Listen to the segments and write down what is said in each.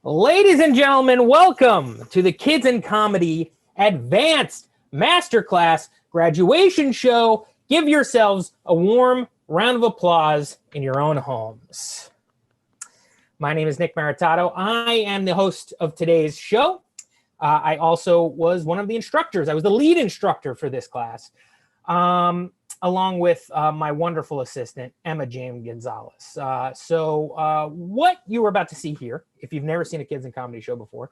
Ladies and gentlemen, welcome to the Kids in Comedy Advanced Masterclass Graduation Show. Give yourselves a warm round of applause in your own homes. My name is Nick Maritato. I am the host of today's show. I also was one of the instructors. I was the lead instructor for this class, along with my wonderful assistant, Emma James Gonzalez. What you are about to see here, if you've never seen a Kids in Comedy show before,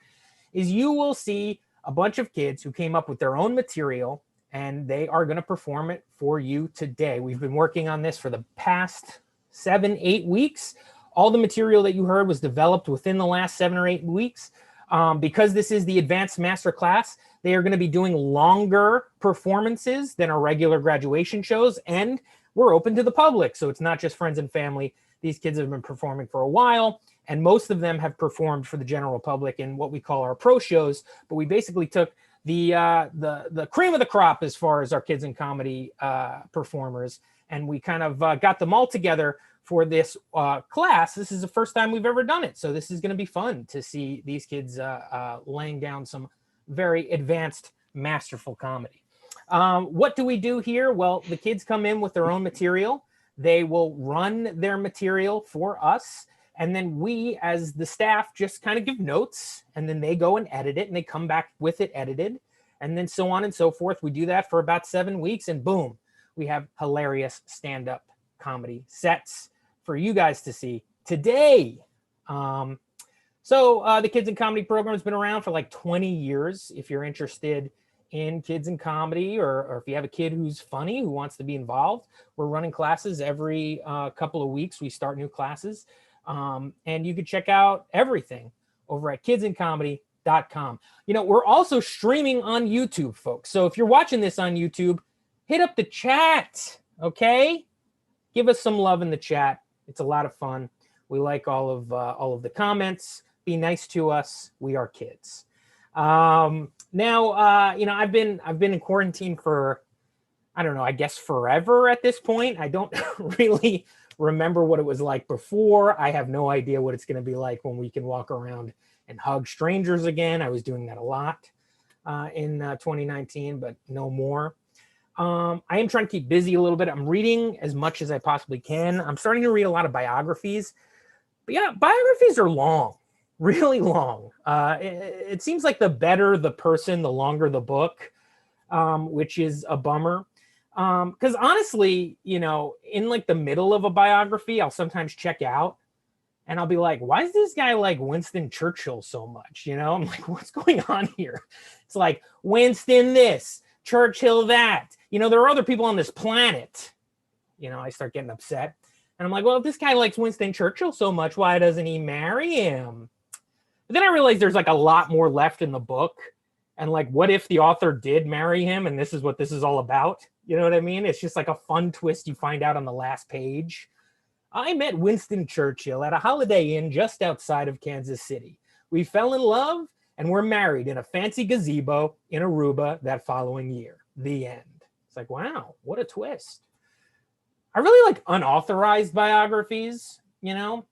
is you will see a bunch of kids who came up with their own material, and they are going to perform it for you today. We've been working on this for the past 7-8 weeks. All the material that you heard was developed within the last 7 or 8 weeks. Because this is the advanced master class, they are going to be doing longer performances than our regular graduation shows, and we're open to the public. So it's not just friends and family. These kids have been performing for a while, and most of them have performed for the general public in what we call our pro shows. But we basically took the cream of the crop as far as our Kids in Comedy performers, and we kind of got them all together for this class. This is the first time we've ever done it. So this is going to be fun to see these kids laying down some very advanced, masterful comedy. What do we do here? Well, the kids come in with their own material. They will run their material for us. And then we, as the staff, just kind of give notes, and then they go and edit it, and they come back with it edited, and then so on and so forth. We do that for about 7 weeks, and boom, we have hilarious stand-up comedy sets for you guys to see today. The Kids in Comedy program has been around for like 20 years. If you're interested in kids in comedy, or if you have a kid who's funny, who wants to be involved, we're running classes every couple of weeks. We start new classes. And you can check out everything over at kidsincomedy.com. You know, we're also streaming on YouTube, folks. So if you're watching this on YouTube, hit up the chat, okay? Give us some love in the chat. It's a lot of fun. We like all of the comments. Be nice to us. We are kids. I've been in quarantine for, I don't know, I guess forever at this point. I don't really remember what it was like before. I have no idea what it's going to be like when we can walk around and hug strangers again. I was doing that a lot in 2019, but no more. I am trying to keep busy a little bit. I'm reading as much as I possibly can. I'm starting to read a lot of biographies. But yeah, biographies are long, really long. It seems like the better the person, the longer the book, which is a bummer. Because honestly, you know, in like the middle of a biography, I'll sometimes check out and I'll be like, why is this guy like Winston Churchill so much? You know, I'm like, what's going on here? It's like Winston this, Churchill that. You know, there are other people on this planet. You know, I start getting upset. And I'm like, well, if this guy likes Winston Churchill so much, why doesn't he marry him? But then I realized there's like a lot more left in the book. And like, what if the author did marry him and this is what this is all about? You know what I mean? It's just like a fun twist you find out on the last page. I met Winston Churchill at a Holiday Inn just outside of Kansas City. We fell in love and were married in a fancy gazebo in Aruba that following year. The end. It's like, wow, what a twist. I really like unauthorized biographies, you know?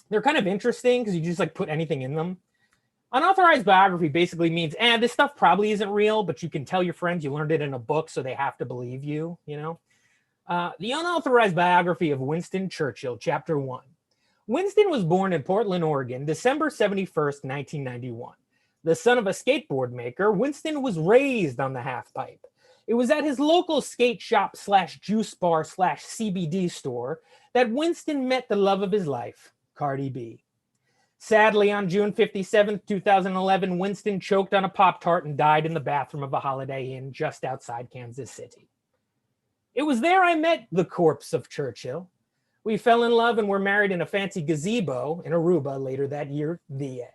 They're kind of interesting because you just like put anything in them. Unauthorized biography basically means, this stuff probably isn't real, but you can tell your friends you learned it in a book, so they have to believe you, you know? The unauthorized biography of Winston Churchill, Chapter 1. Winston was born in Portland, Oregon, December 71st, 1991. The son of a skateboard maker, Winston was raised on the half pipe. It was at his local skate shop / juice bar / CBD store that Winston met the love of his life, Cardi B. Sadly, on June 57, 2011, Winston choked on a Pop-Tart and died in the bathroom of a Holiday Inn just outside Kansas City. It was there I met the corpse of Churchill. We fell in love and were married in a fancy gazebo in Aruba later that year. The end.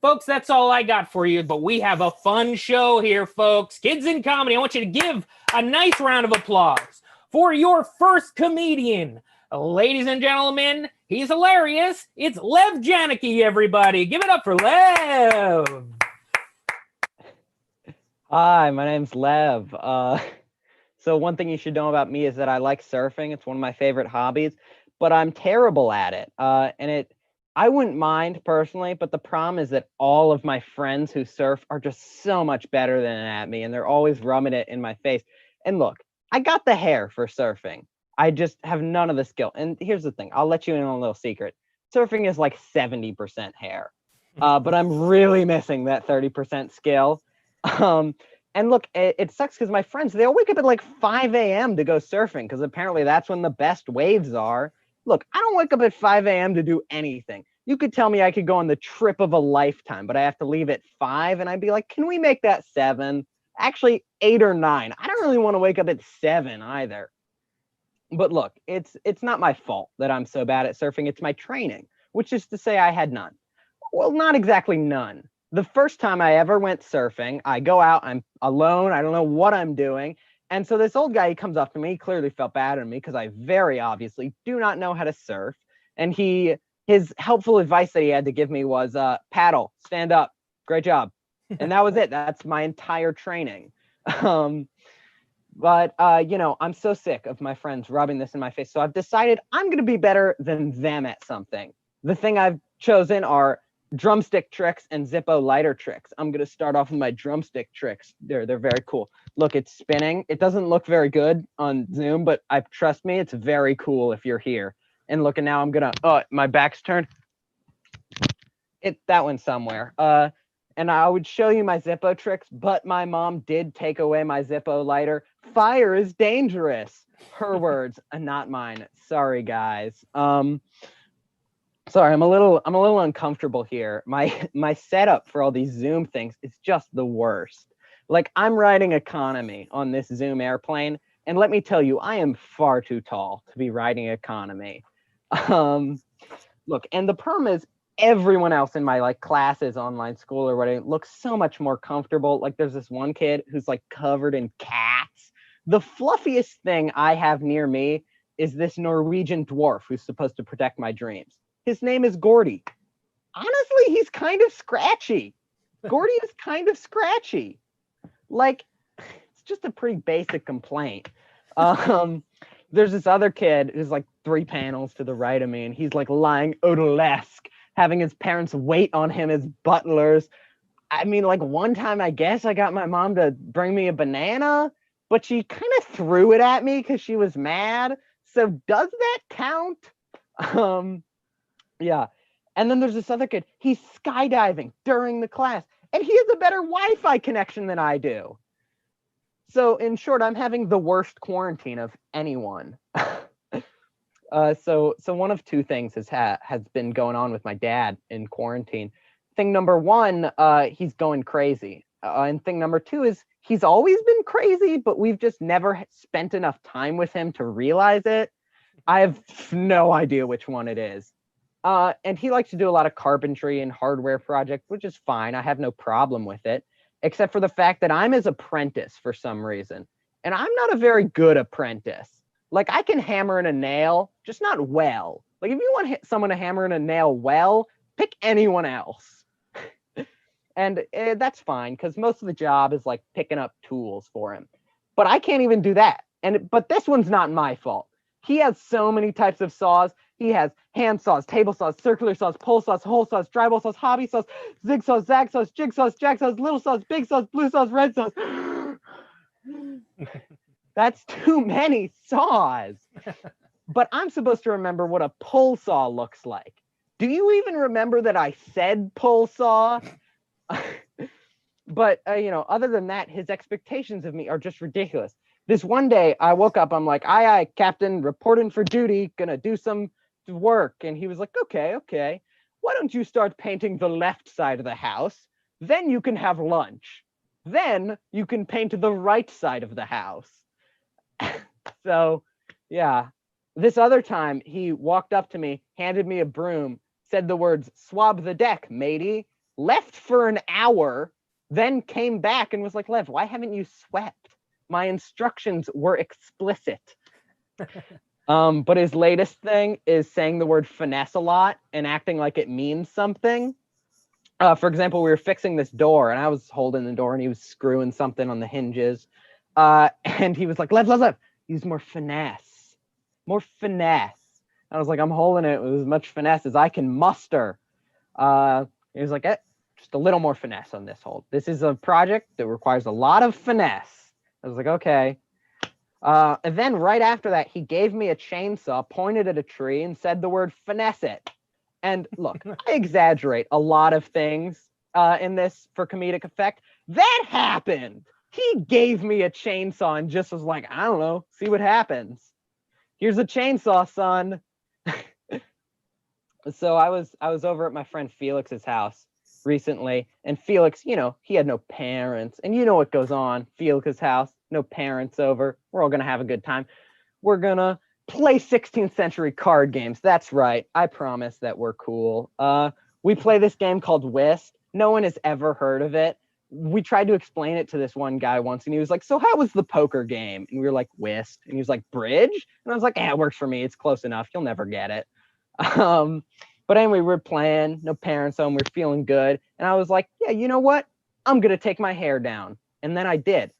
Folks, that's all I got for you, but we have a fun show here, folks. Kids in Comedy, I want you to give a nice round of applause for your first comedian. Ladies and gentlemen, he's hilarious. It's Lev Janicki, everybody. Give it up for Lev. Hi, my name's Lev. So one thing you should know about me is that I like surfing. It's one of my favorite hobbies, but I'm terrible at it. I wouldn't mind personally, but the problem is that all of my friends who surf are just so much better than at me, and they're always rubbing it in my face. And look, I got the hair for surfing. I just have none of the skill. And here's the thing, I'll let you in on a little secret. Surfing is like 70% hair, but I'm really missing that 30% skill. And look, it sucks because my friends, they'll wake up at like 5 a.m. to go surfing because apparently that's when the best waves are. Look, I don't wake up at 5 a.m. to do anything. You could tell me I could go on the trip of a lifetime, but I have to leave at 5, and I'd be like, can we make that 7? Actually, 8 or 9. I don't really want to wake up at 7 either. But look, it's not my fault that I'm so bad at surfing. It's my training, which is to say I had none. Well, not exactly none. The first time I ever went surfing, I go out, I'm alone, I don't know what I'm doing. And so this old guy, he comes up to me, he clearly felt bad at me because I very obviously do not know how to surf. And his helpful advice that he had to give me was paddle, stand up, great job. And that was it. That's my entire training. But I'm so sick of my friends rubbing this in my face. So I've decided I'm going to be better than them at something. The thing I've chosen are drumstick tricks and Zippo lighter tricks. I'm going to start off with my drumstick tricks. They're very cool. Look, it's spinning. It doesn't look very good on Zoom, but trust me, it's very cool if you're here. And look, and now I'm going to, my back's turned. That went somewhere. And I would show you my Zippo tricks, but my mom did take away my Zippo lighter. Fire is dangerous. Her words, not mine. Sorry, guys. Sorry, I'm a little uncomfortable here. My setup for all these Zoom things is just the worst. Like, I'm riding economy on this Zoom airplane, and let me tell you, I am far too tall to be riding economy. Look, and the problem is everyone else in my classes, online school or whatever, looks so much more comfortable. Like, there's this one kid who's covered in cats. The fluffiest thing I have near me is this Norwegian dwarf who's supposed to protect my dreams. His name is Gordy. Honestly, he's kind of scratchy. Gordy is kind of scratchy. It's just a pretty basic complaint. There's this other kid who's 3 panels to the right of me, and he's lying odalesque, having his parents wait on him as butlers. I mean, one time, I guess I got my mom to bring me a banana, but she kind of threw it at me because she was mad. So does that count? Yeah. And then there's this other kid. He's skydiving during the class, and he has a better Wi-Fi connection than I do. So in short, I'm having the worst quarantine of anyone. So one of 2 things has been going on with my dad in quarantine. Thing number 1, he's going crazy. And thing number 2 is he's always been crazy, but we've just never spent enough time with him to realize it. I have no idea which one it is. And he likes to do a lot of carpentry and hardware projects, which is fine. I have no problem with it, except for the fact that I'm his apprentice for some reason. And I'm not a very good apprentice. I can hammer in a nail, just not well. If you want someone to hammer in a nail well, pick anyone else. And that's fine, because most of the job is picking up tools for him. But I can't even do that. But this one's not my fault. He has so many types of saws. He has hand saws, table saws, circular saws, pole saws, hole saws, drywall saws, hobby saws, zig saws, zag saws, jig saws, jack saws, little saws, big saws, blue saws, red saws. That's too many saws. But I'm supposed to remember what a pull saw looks like. Do you even remember that I said pull saw? But, other than that, his expectations of me are just ridiculous. This one day I woke up, I'm like, aye, Captain, reporting for duty, gonna do some work. And he was like, okay. Why don't you start painting the left side of the house? Then you can have lunch. Then you can paint the right side of the house. So, yeah. This other time, he walked up to me, handed me a broom, said the words, swab the deck, matey, left for an hour, then came back and was like, Lev, why haven't you swept? My instructions were explicit. But his latest thing is saying the word finesse a lot and acting like it means something. For example, we were fixing this door, and I was holding the door, and he was screwing something on the hinges. And he was like, Lev, use more finesse. More finesse. I was like, I'm holding it with as much finesse as I can muster. He was like, just a little more finesse on this hold. This is a project that requires a lot of finesse. I was like, okay. And then right after that, he gave me a chainsaw, pointed at a tree, and said the word finesse it. And look, I exaggerate a lot of things in this for comedic effect. That happened. He gave me a chainsaw and just was like, I don't know, see what happens. Here's a chainsaw, son. So I was over at my friend Felix's house recently, and Felix, he had no parents, and you know what goes on. Felix's house, no parents over. We're all gonna have a good time. We're gonna play 16th century card games. That's right. I promise that we're cool. We play this game called Whist. No one has ever heard of it. We tried to explain it to this one guy once, and he was like, so how was the poker game? And we were like, Whist. And he was like, bridge? And I was like, yeah, it works for me. It's close enough. You'll never get it. But anyway, we're playing, no parents home, we're feeling good. And I was like, yeah, you know what? I'm going to take my hair down. And then I did.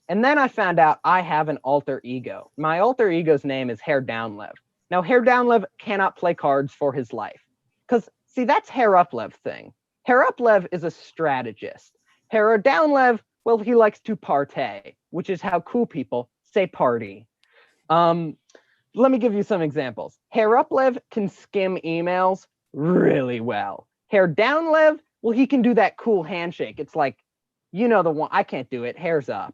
And then I found out I have an alter ego. My alter ego's name is Hair Downlev. Now, Hair Downlev cannot play cards for his life. Because, see, that's Hair Uplev thing. Hair Uplev is a strategist. Hair Downlev, well, he likes to partay, which is how cool people say party. Let me give you some examples. Hair Uplev can skim emails really well. Hair Downlev, well, he can do that cool handshake. It's like, the one. I can't do it. Hair's up.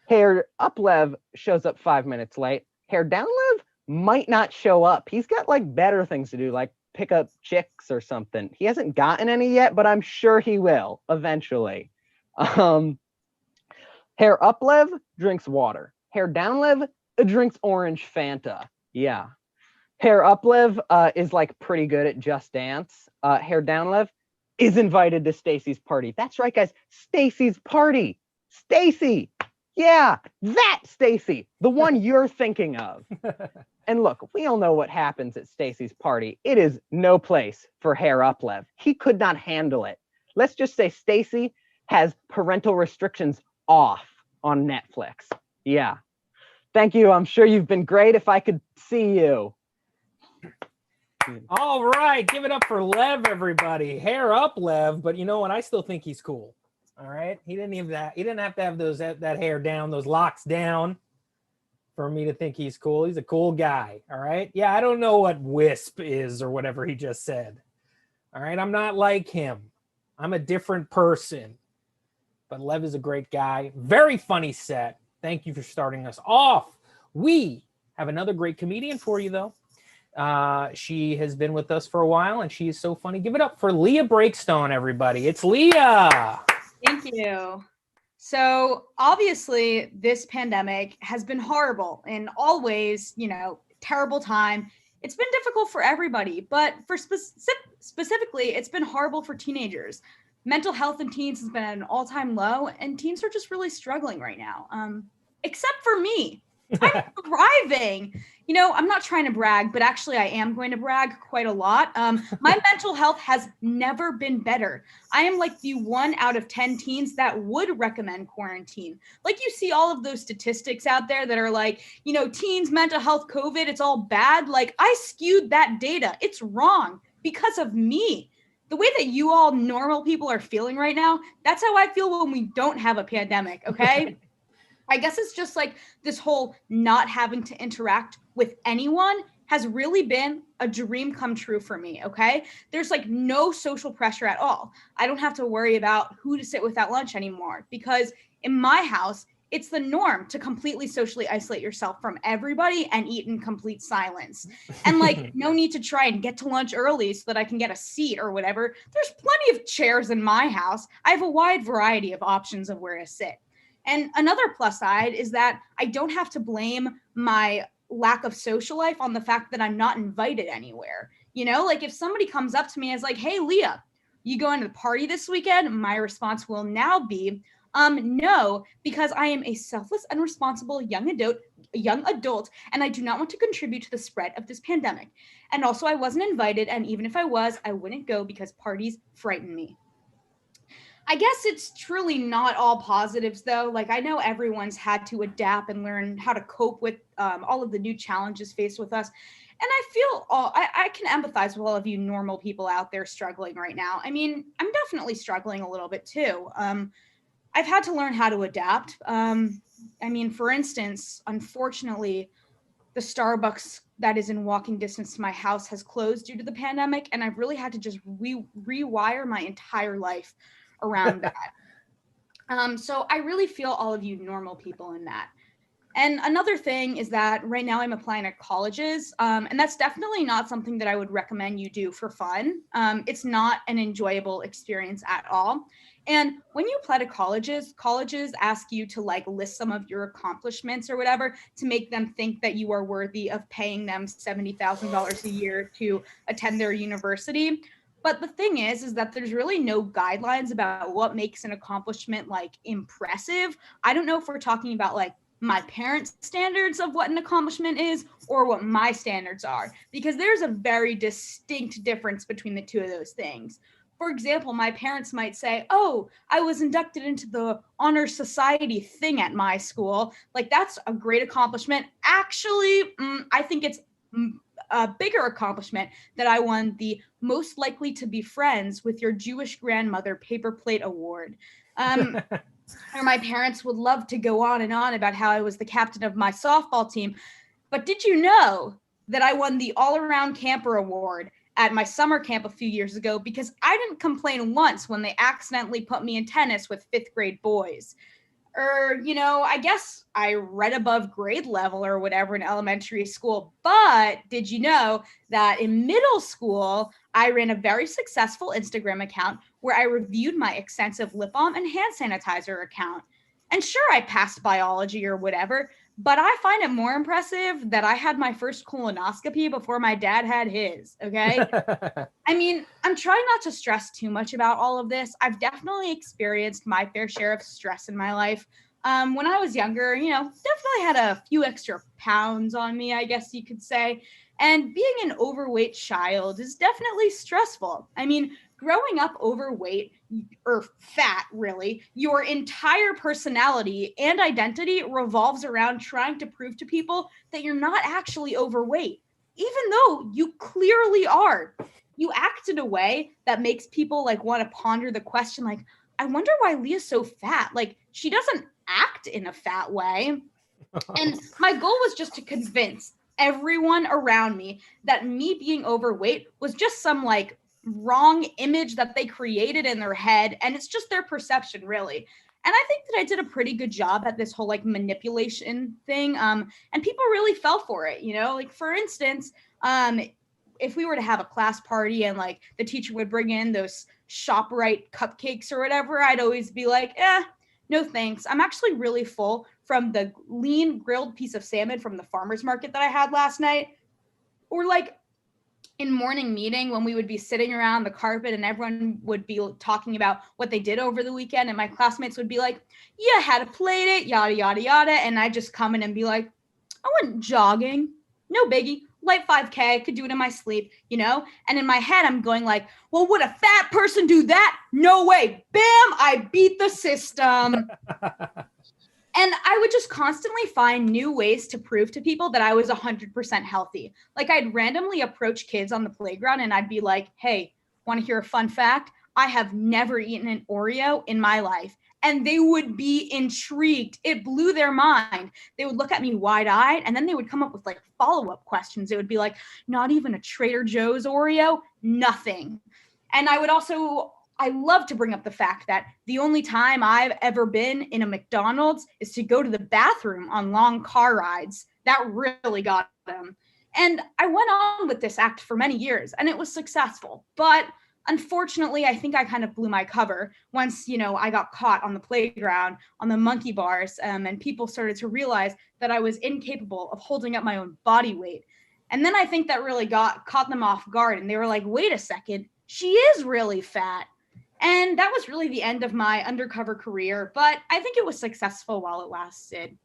Hair Uplev shows up 5 minutes late. Hair Downlev might not show up. He's got like better things to do, like pick up chicks or something. He hasn't gotten any yet, but I'm sure he will eventually. Hair Uplev drinks water. Hair Downlev drinks orange Fanta. Yeah. Hair Uplev is like pretty good at Just Dance. Hair Downlev is invited to Stacy's party. That's right, guys. Stacy's party. Stacy. Yeah, that Stacy, the one you're thinking of. And look, we all know what happens at Stacy's party. It is no place for Hair Uplev. He could not handle it. Let's just say Stacy has parental restrictions off on Netflix. Yeah. Thank you. I'm sure you've been great. If I could see you. All right. Give it up for Lev, everybody. Hair up, Lev. But you know what? I still think he's cool. All right. He didn't have to have that hair down, those locks down for me to think he's cool. He's a cool guy. All right. Yeah. I don't know what wisp is or whatever he just said. All right. I'm not like him. I'm a different person. But Lev is a great guy. Very funny set. Thank you for starting us off. We have another great comedian for you, though. She has been with us for a while, and she is so funny. Give it up for Leah Breakstone, everybody. It's Leah. Thank you. So obviously, this pandemic has been horrible in all ways, terrible time. It's been difficult for everybody, but for specifically, it's been horrible for teenagers. Mental health in teens has been at an all-time low, and teens are just really struggling right now. Except for me. I'm thriving. I'm not trying to brag, but actually I am going to brag quite a lot. My mental health has never been better. I am like the 1 out of 10 teens that would recommend quarantine. Like you see all of those statistics out there that are like, teens, mental health, COVID, it's all bad. Like I skewed that data. It's wrong because of me. The way that you all normal people are feeling right now, that's how I feel when we don't have a pandemic, okay? I guess it's just like this whole not having to interact with anyone has really been a dream come true for me, okay? There's like no social pressure at all. I don't have to worry about who to sit with at lunch anymore because in my house, it's the norm to completely socially isolate yourself from everybody and eat in complete silence. And like, no need to try and get to lunch early so that I can get a seat or whatever. There's plenty of chairs in my house. I have a wide variety of options of where to sit. And another plus side is that I don't have to blame my lack of social life on the fact that I'm not invited anywhere. Like if somebody comes up to me and is like, hey, Leah, you going to the party this weekend? My response will now be, no, because I am a selfless and responsible young adult, and I do not want to contribute to the spread of this pandemic. And also I wasn't invited, and even if I was, I wouldn't go because parties frighten me. I guess it's truly not all positives, though. Like, I know everyone's had to adapt and learn how to cope with all of the new challenges faced with us. And I feel I can empathize with all of you normal people out there struggling right now. I mean, I'm definitely struggling a little bit too. I've had to learn how to adapt. I mean, for instance, unfortunately, the Starbucks that is in walking distance to my house has closed due to the pandemic, and I've really had to just rewire my entire life around that. So I really feel all of you normal people in that. And another thing is that right now I'm applying to colleges, and that's definitely not something that I would recommend you do for fun. It's not an enjoyable experience at all. And when you apply to colleges ask you to like list some of your accomplishments or whatever to make them think that you are worthy of paying them $70,000 a year to attend their university. But the thing is that there's really no guidelines about what makes an accomplishment like impressive. I don't know if we're talking about like my parents' standards of what an accomplishment is or what my standards are, because there's a very distinct difference between the two of those things. For example, my parents might say, "Oh, I was inducted into the honor society thing at my school. Like, that's a great accomplishment. Actually, I think it's a bigger accomplishment that I won the most likely to be friends with your Jewish grandmother paper plate award." Or my parents would love to go on and on about how I was the captain of my softball team. But did you know that I won the all around camper award at my summer camp a few years ago because I didn't complain once when they accidentally put me in tennis with fifth grade boys? Or, I guess I read above grade level or whatever in elementary school. But did you know that in middle school, I ran a very successful Instagram account where I reviewed my extensive lip balm and hand sanitizer account? And sure, I passed biology or whatever, but I find it more impressive that I had my first colonoscopy before my dad had his, okay? I mean, I'm trying not to stress too much about all of this. I've definitely experienced my fair share of stress in my life. When I was younger, definitely had a few extra pounds on me, I guess you could say. And being an overweight child is definitely stressful. I mean, growing up overweight or fat, really, your entire personality and identity revolves around trying to prove to people that you're not actually overweight, even though you clearly are. You act in a way that makes people like want to ponder the question, like, I wonder why Leah's so fat. Like, she doesn't act in a fat way. And my goal was just to convince everyone around me that me being overweight was just some like wrong image that they created in their head, and it's just their perception, really. And I think that I did a pretty good job at this whole like manipulation thing, and people really fell for it. Like, for instance, if we were to have a class party and like the teacher would bring in those ShopRite cupcakes or whatever, I'd always be like, no thanks. I'm actually really full from the lean grilled piece of salmon from the farmer's market that I had last night. Or like in morning meeting when we would be sitting around the carpet and everyone would be talking about what they did over the weekend, and my classmates would be like, "Yeah, had a play date, yada yada yada," and I'd just come in and be like, "I went jogging, no biggie, light 5K, could do it in my sleep," And in my head, I'm going like, "Well, would a fat person do that? No way. Bam, I beat the system." And I would just constantly find new ways to prove to people that I was 100% healthy. Like, I'd randomly approach kids on the playground and I'd be like, "Hey, want to hear a fun fact? I have never eaten an Oreo in my life." And they would be intrigued. It blew their mind. They would look at me wide-eyed, and then they would come up with like follow-up questions. It would be like, "Not even a Trader Joe's Oreo? Nothing." And I love to bring up the fact that the only time I've ever been in a McDonald's is to go to the bathroom on long car rides. That really got them. And I went on with this act for many years, and it was successful. But unfortunately, I think I kind of blew my cover once, I got caught on the playground on the monkey bars, and people started to realize that I was incapable of holding up my own body weight. And then I think that really caught them off guard, and they were like, "Wait a second, she is really fat." And that was really the end of my undercover career, but I think it was successful while it lasted.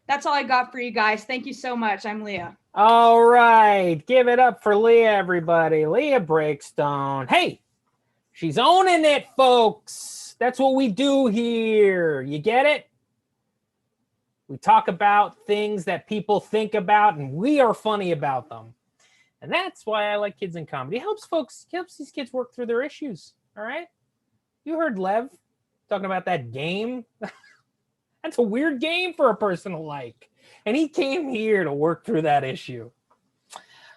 That's all I got for you guys. Thank you so much. I'm Leah. All right. Give it up for Leah, everybody. Leah Breakstone. Hey, she's owning it, folks. That's what we do here. You get it? We talk about things that people think about, and we are funny about them. And that's why I like Kids in Comedy. It helps these kids work through their issues. All right? You heard Lev talking about that game. That's a weird game for a person to like. And he came here to work through that issue.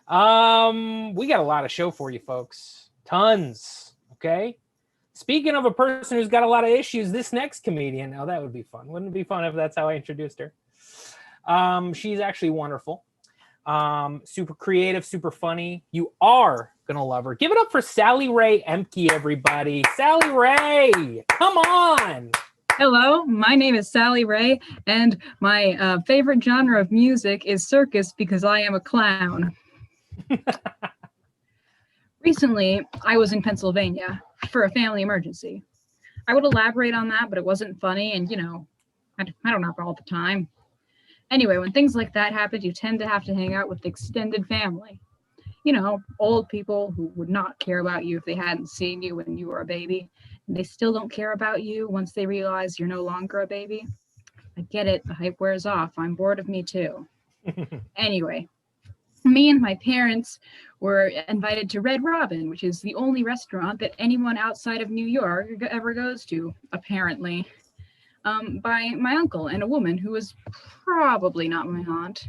We got a lot of show for you, folks. Tons. Okay? Speaking of a person who's got a lot of issues, this next comedian, oh, that would be fun. Wouldn't it be fun if that's how I introduced her? She's actually wonderful. Super creative, super funny. You are going to love her. Give it up for Sally Ray Emke, everybody. Sally Ray, come on. Hello, my name is Sally Ray, and my favorite genre of music is circus because I am a clown. Recently, I was in Pennsylvania for a family emergency. I would elaborate on that, but it wasn't funny, and I don't have all the time. Anyway, when things like that happen, you tend to have to hang out with extended family. Old people who would not care about you if they hadn't seen you when you were a baby, and they still don't care about you once they realize you're no longer a baby. I get it, the hype wears off. I'm bored of me too. Anyway, me and my parents were invited to Red Robin, which is the only restaurant that anyone outside of New York ever goes to, apparently, by my uncle and a woman who was probably not my aunt.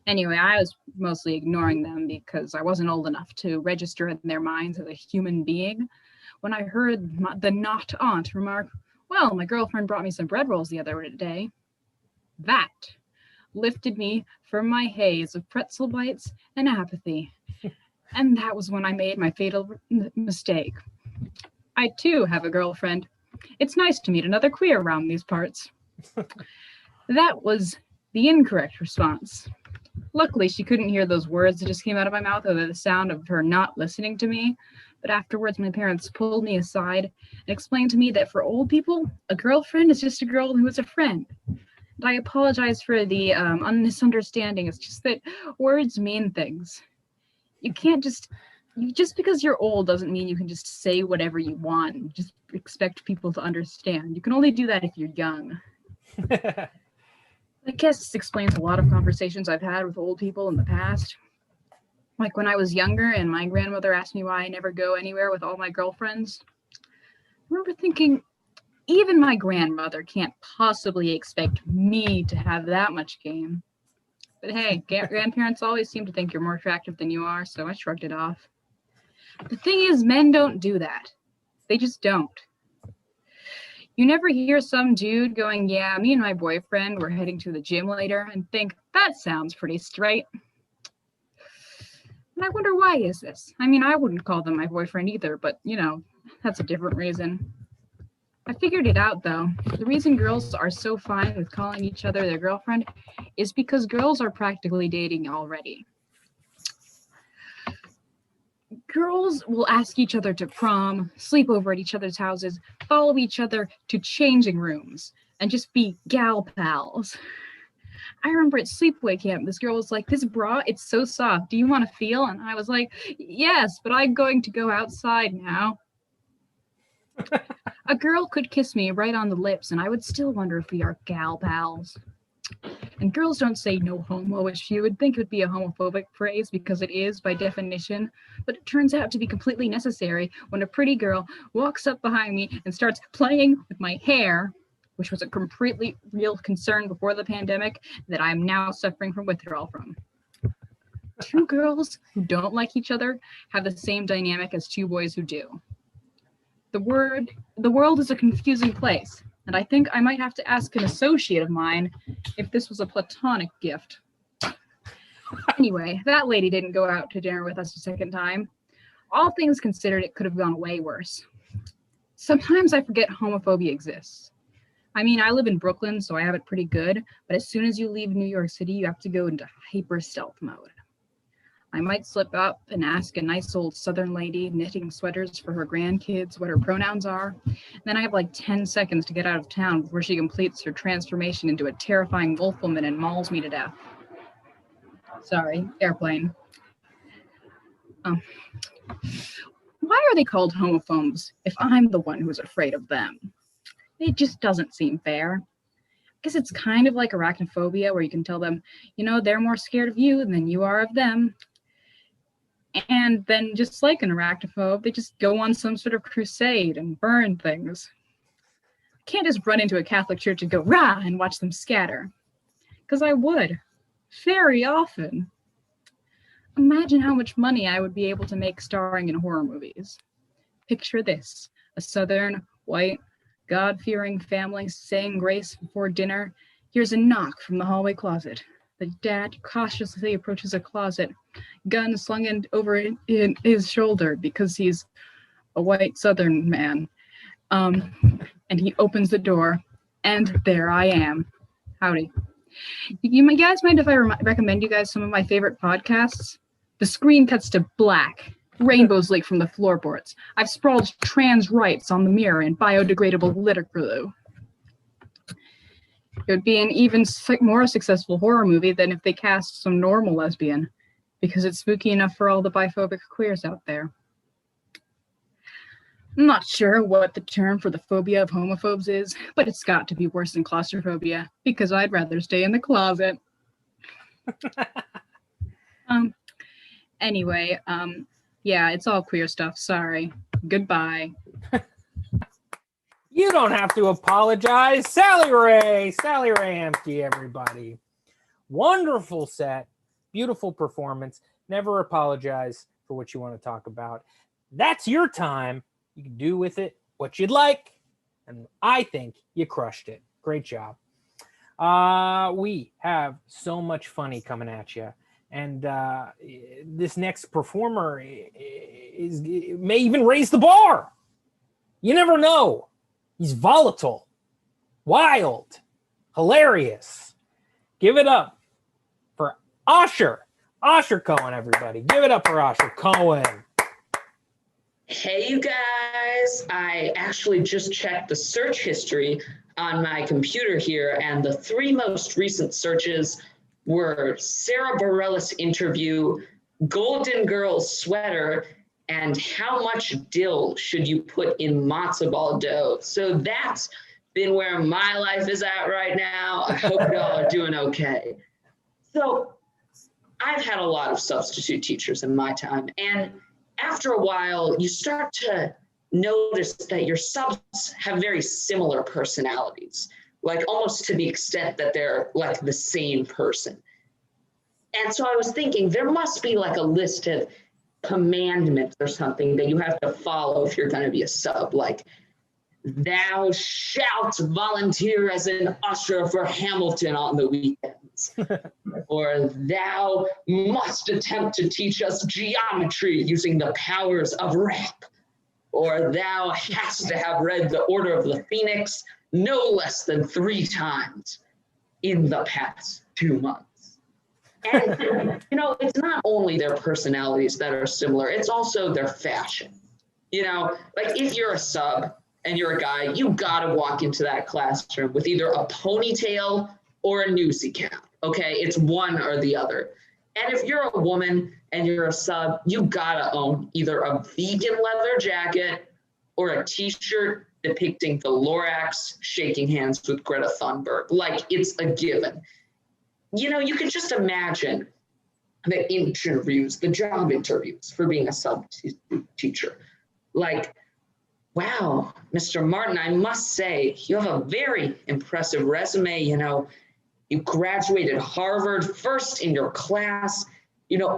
Anyway, I was mostly ignoring them because I wasn't old enough to register in their minds as a human being when I heard the not aunt remark, "Well, my girlfriend brought me some bread rolls the other day." That lifted me from my haze of pretzel bites and apathy. And that was when I made my fatal mistake. I too have a girlfriend. It's nice to meet another queer around these parts. That was the incorrect response. Luckily, she couldn't hear those words that just came out of my mouth or the sound of her not listening to me. But afterwards, my parents pulled me aside and explained to me that for old people, a girlfriend is just a girl who is a friend. And I apologize for the misunderstanding. It's just that words mean things. Just because you're old doesn't mean you can just say whatever you want and just expect people to understand. You can only do that if you're young. I guess this explains a lot of conversations I've had with old people in the past. Like when I was younger and my grandmother asked me why I never go anywhere with all my girlfriends. I remember thinking, even my grandmother can't possibly expect me to have that much game. But hey, grandparents always seem to think you're more attractive than you are, so I shrugged it off. The thing is, men don't do that. They just don't. You never hear some dude going, "Yeah, me and my boyfriend, we're heading to the gym later," and think, "That sounds pretty straight." And I wonder, why is this? I mean, I wouldn't call them my boyfriend either, but, that's a different reason. I figured it out, though. The reason girls are so fine with calling each other their girlfriend is because girls are practically dating already. Girls will ask each other to prom, sleep over at each other's houses, follow each other to changing rooms, and just be gal pals. I remember at sleepaway camp, this girl was like, "This bra, it's so soft. Do you want to feel?" And I was like, "Yes, but I'm going to go outside now." A girl could kiss me right on the lips, and I would still wonder if we are gal pals. And girls don't say "no homo," which you would think would be a homophobic phrase because it is by definition, but it turns out to be completely necessary when a pretty girl walks up behind me and starts playing with my hair, which was a completely real concern before the pandemic that I'm now suffering from withdrawal from. Two girls who don't like each other have the same dynamic as two boys who do. The world is a confusing place, and I think I might have to ask an associate of mine if this was a platonic gift. Anyway, that lady didn't go out to dinner with us a second time. All things considered, it could have gone way worse. Sometimes I forget homophobia exists. I mean, I live in Brooklyn, so I have it pretty good, but as soon as you leave New York City, you have to go into hyper stealth mode. I might slip up and ask a nice old Southern lady knitting sweaters for her grandkids what her pronouns are. Then I have like 10 seconds to get out of town before she completes her transformation into a terrifying wolf woman and mauls me to death. Sorry, airplane. Why are they called homophobes if I'm the one who's afraid of them? It just doesn't seem fair. I guess it's kind of like arachnophobia, where you can tell them, they're more scared of you than you are of them. And then, just like an arachnophobe, they just go on some sort of crusade and burn things. I can't just run into a Catholic church and go, rah, and watch them scatter. Because I would. Very often. Imagine how much money I would be able to make starring in horror movies. Picture this. A southern, white, God-fearing family saying grace before dinner. Here's a knock from the hallway closet. The dad cautiously approaches a closet, gun slung over his shoulder because he's a white southern man. And he opens the door, and there I am. Howdy. You guys mind if I recommend you guys some of my favorite podcasts? The screen cuts to black. Rainbows leak from the floorboards. I've sprawled trans rights on the mirror in biodegradable litter glue. It would be an even more successful horror movie than if they cast some normal lesbian, because it's spooky enough for all the biphobic queers out there. I'm not sure what the term for the phobia of homophobes is, but it's got to be worse than claustrophobia, because I'd rather stay in the closet. Anyway, yeah, it's all queer stuff. Sorry. Goodbye. You don't have to apologize. Sally Ray Amke, everybody. Wonderful set. Beautiful performance. Never apologize for what you want to talk about. That's your time. You can do with it what you'd like. And I think you crushed it. Great job. We have so much funny coming at you. And this next performer may even raise the bar. You never know. He's volatile, wild, hilarious. Give it up for Osher Cohen, everybody. Give it up for Osher Cohen. Hey, you guys. I actually just checked the search history on my computer here, and the 3 most recent searches were Sarah Bareilles interview, Golden Girls sweater, and how much dill should you put in matzo ball dough? So that's been where my life is at right now. I hope y'all are doing okay. So I've had a lot of substitute teachers in my time, and after a while, you start to notice that your subs have very similar personalities, like almost to the extent that they're like the same person. And so I was thinking there must be like a list of commandments or something that you have to follow if you're going to be a sub, like thou shalt volunteer as an usher for Hamilton on the weekends, or thou must attempt to teach us geometry using the powers of rap, or thou hast to have read the Order of the Phoenix no less than 3 times in the past 2 months. And, it's not only their personalities that are similar, it's also their fashion. Like if you're a sub and you're a guy, you gotta walk into that classroom with either a ponytail or a newsy cap, okay? It's one or the other. And if you're a woman and you're a sub, you gotta own either a vegan leather jacket or a t-shirt depicting the Lorax shaking hands with Greta Thunberg. Like, it's a given. You can just imagine the interviews, the job interviews for being a substitute teacher. Like, wow, Mr. Martin, I must say, you have a very impressive resume. You graduated Harvard, first in your class,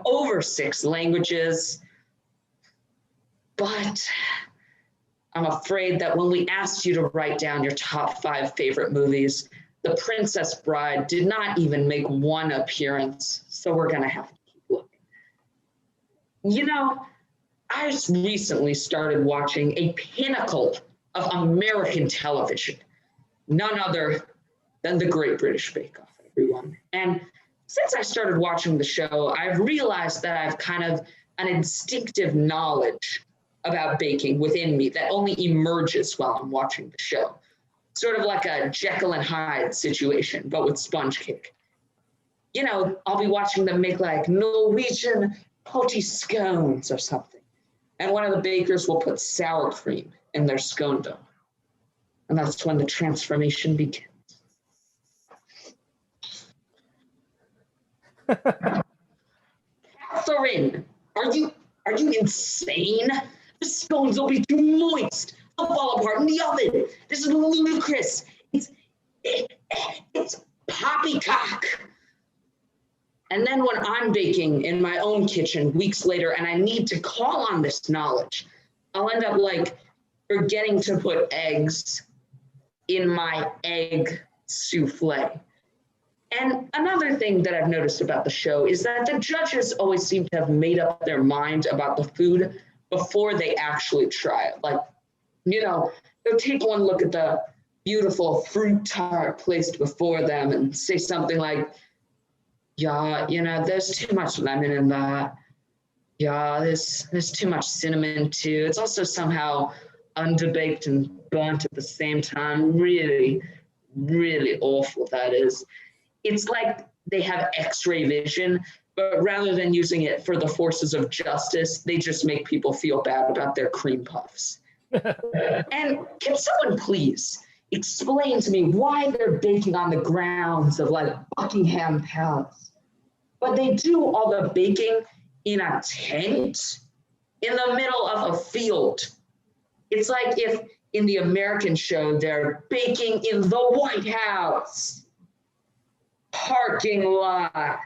over 6 languages. But I'm afraid that when we asked you to write down your top 5 favorite movies, The Princess Bride did not even make 1 appearance. So we're going to have to keep looking. I just recently started watching a pinnacle of American television, none other than The Great British Bake Off, everyone. And since I started watching the show, I've realized that I've kind of an instinctive knowledge about baking within me that only emerges while I'm watching the show. Sort of like a Jekyll and Hyde situation, but with sponge cake. I'll be watching them make like Norwegian potty scones or something. And one of the bakers will put sour cream in their scone dough. And that's when the transformation begins. Catherine, are you insane? The scones will be too moist. They'll fall apart in the oven. This is ludicrous. It's poppycock. And then when I'm baking in my own kitchen weeks later and I need to call on this knowledge, I'll end up like forgetting to put eggs in my egg souffle. And another thing that I've noticed about the show is that the judges always seem to have made up their mind about the food before they actually try it. Like, you know, they'll take one look at the beautiful fruit tart placed before them and say something like, yeah, you know, there's too much lemon in that. Yeah, there's too much cinnamon too. It's also somehow underbaked and burnt at the same time. Really, really awful, that is. It's like they have X-ray vision, but rather than using it for the forces of justice, they just make people feel bad about their cream puffs. And can someone please explain to me why they're baking on the grounds of like Buckingham Palace, but they do all the baking in a tent in the middle of a field? It's like if in the American show, they're baking in the White House parking lot.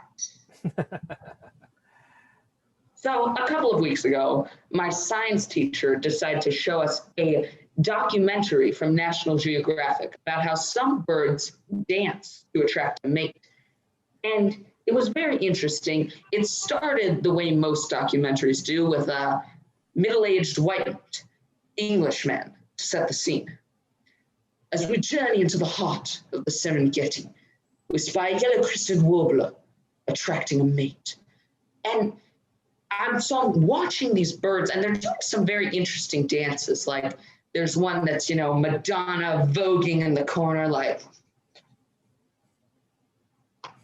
So a couple of weeks ago, my science teacher decided to show us a documentary from National Geographic about how some birds dance to attract a mate. And it was very interesting. It started the way most documentaries do, with a middle-aged white Englishman to set the scene. As we journey into the heart of the Serengeti, we spy a yellow-crested warbler attracting a mate. And so I'm watching these birds, and they're doing some very interesting dances. Like there's one that's, you know, Madonna voguing in the corner, like.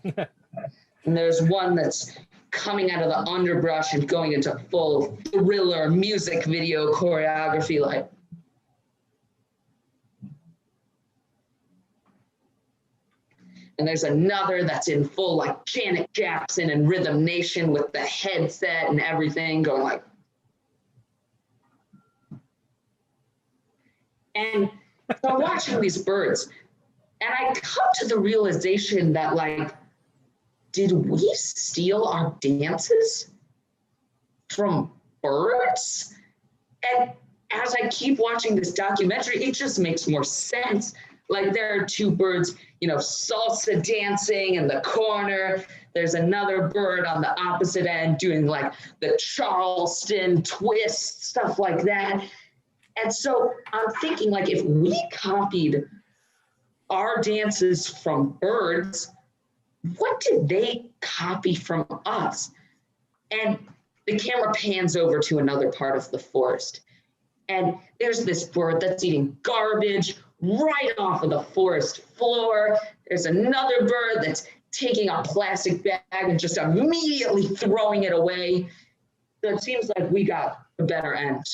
And there's one that's coming out of the underbrush and going into full thriller music video choreography, like. And there's another that's in full like Janet Jackson and Rhythm Nation with the headset and everything going like. And so I'm watching these birds and I come to the realization that like, did we steal our dances from birds? And as I keep watching this documentary, it just makes more sense. Like there are two birds, you know, salsa dancing in the corner. There's another bird on the opposite end doing like the Charleston twist, stuff like that. And so I'm thinking like if we copied our dances from birds, what did they copy from us? And the camera pans over to another part of the forest. And there's this bird that's eating garbage right off of the forest floor. There's another bird that's taking a plastic bag and just immediately throwing it away. So it seems like we got the better end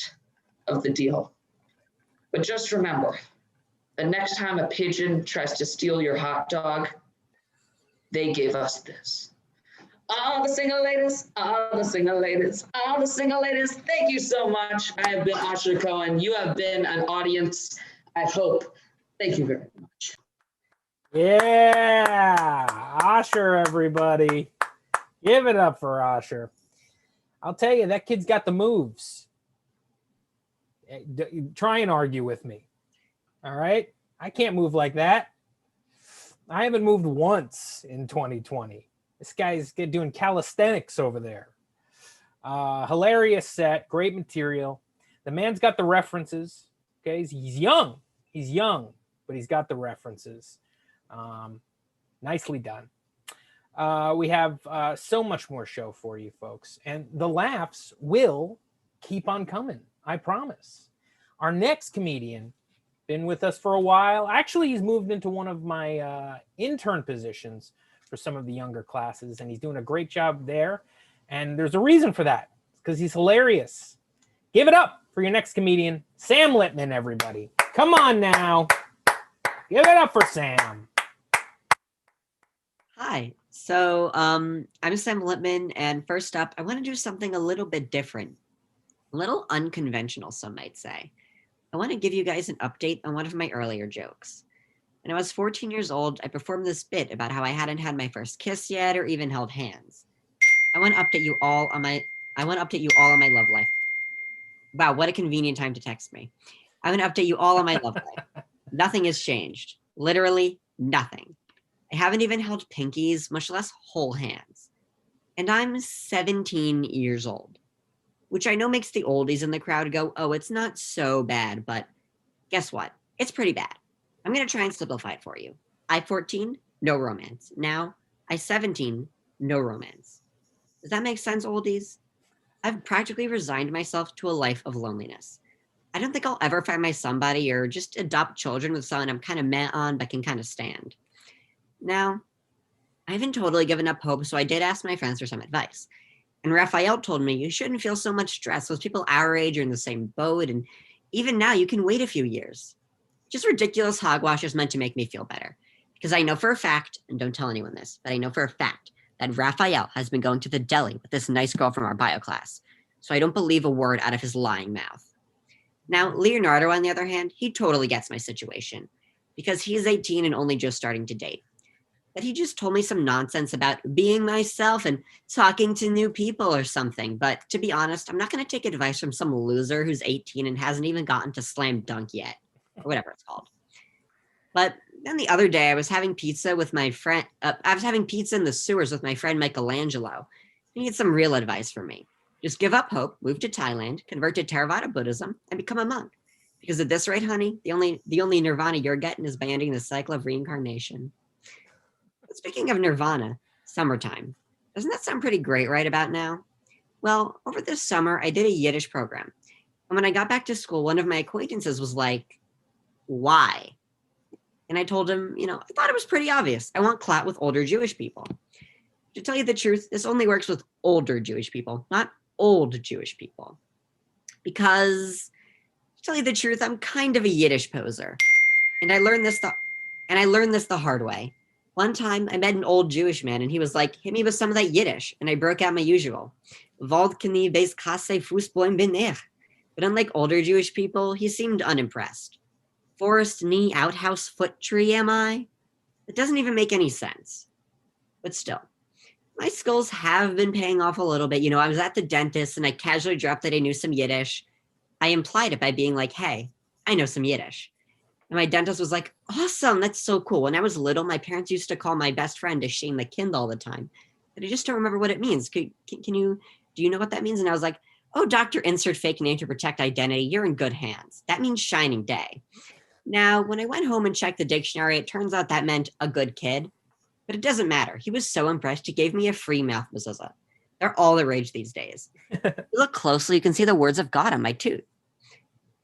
of the deal. But just remember, the next time a pigeon tries to steal your hot dog, they gave us this. All the single ladies, all the single ladies, all the single ladies, thank you so much. I have been Asher Cohen. You have been an audience, I hope. Thank you very much. Yeah, Asher, everybody. Give it up for Asher. I'll tell you, that kid's got the moves. Try and argue with me. All right? I can't move like that. I haven't moved once in 2020. This guy's doing calisthenics over there. Hilarious set, great material. The man's got the references. Okay, he's young. He's young, but he's got the references. Nicely done. We have so much more show for you folks, and the laughs will keep on coming. I promise. Our next comedian, been with us for a while. Actually, he's moved into one of my intern positions for some of the younger classes, and he's doing a great job there. And there's a reason for that, because he's hilarious. Give it up for your next comedian, Sam Lipman, everybody. Come on now. Give it up for Sam. Hi. So I'm Sam Lipman, and first up, I want to do something a little bit different, a little unconventional, some might say. I want to give you guys an update on one of my earlier jokes. When I was 14 years old, I performed this bit about how I hadn't had my first kiss yet or even held hands. I want to update you all on my love life. Wow, what a convenient time to text me. I want to update you all on my love life. Nothing has changed. Literally nothing. I haven't even held pinkies, much less whole hands. And I'm 17 years old, which I know makes the oldies in the crowd go, oh, it's not so bad, but guess what? It's pretty bad. I'm going to try and simplify it for you. I 14, no romance. Now, I 17, no romance. Does that make sense, oldies? I've practically resigned myself to a life of loneliness. I don't think I'll ever find my somebody or just adopt children with someone I'm kind of meh on but can kind of stand. Now, I haven't totally given up hope, so I did ask my friends for some advice. And Raphael told me you shouldn't feel so much stress. Those people our age are in the same boat, and even now you can wait a few years. Just ridiculous hogwash is meant to make me feel better. Because I know for a fact, and don't tell anyone this, but I know for a fact that Raphael has been going to the deli with this nice girl from our bio class. So I don't believe a word out of his lying mouth. Now, Leonardo, on the other hand, he totally gets my situation because he's 18 and only just starting to date. But he just told me some nonsense about being myself and talking to new people or something. But to be honest, I'm not going to take advice from some loser who's 18 and hasn't even gotten to slam dunk yet, or whatever it's called. But then the other day, I was having pizza with my friend. I was having pizza in the sewers with my friend Michelangelo. He had some real advice for me. Just give up hope, move to Thailand, convert to Theravada Buddhism, and become a monk. Because at this rate, honey, the only nirvana you're getting is by ending the cycle of reincarnation. But speaking of nirvana, summertime. Doesn't that sound pretty great right about now? Well, over this summer, I did a Yiddish program. And when I got back to school, one of my acquaintances was like, why? And I told him, I thought it was pretty obvious. I want clout with older Jewish people. To tell you the truth, this only works with older Jewish people, not old Jewish people. Because, to tell you the truth, I'm kind of a Yiddish poser. And I learned this the hard way. One time, I met an old Jewish man, and he was like, hit me with some of that Yiddish. And I broke out my usual. Valdkani beis kase fußboim bin ich. But unlike older Jewish people, he seemed unimpressed. Forest knee outhouse foot tree, am I? It doesn't even make any sense. But still, my skills have been paying off a little bit. I was at the dentist and I casually dropped that I knew some Yiddish. I implied it by being like, hey, I know some Yiddish. And my dentist was like, awesome, that's so cool. When I was little, my parents used to call my best friend a Shane the Kind all the time. But I just don't remember what it means. Do you know what that means? And I was like, oh, doctor, insert fake name to protect identity. You're in good hands. That means shining day. Now, when I went home and checked the dictionary, it turns out that meant a good kid. But it doesn't matter. He was so impressed, he gave me a free mouth mezuzah. They're all the rage these days. If you look closely, you can see the words of God on my tooth.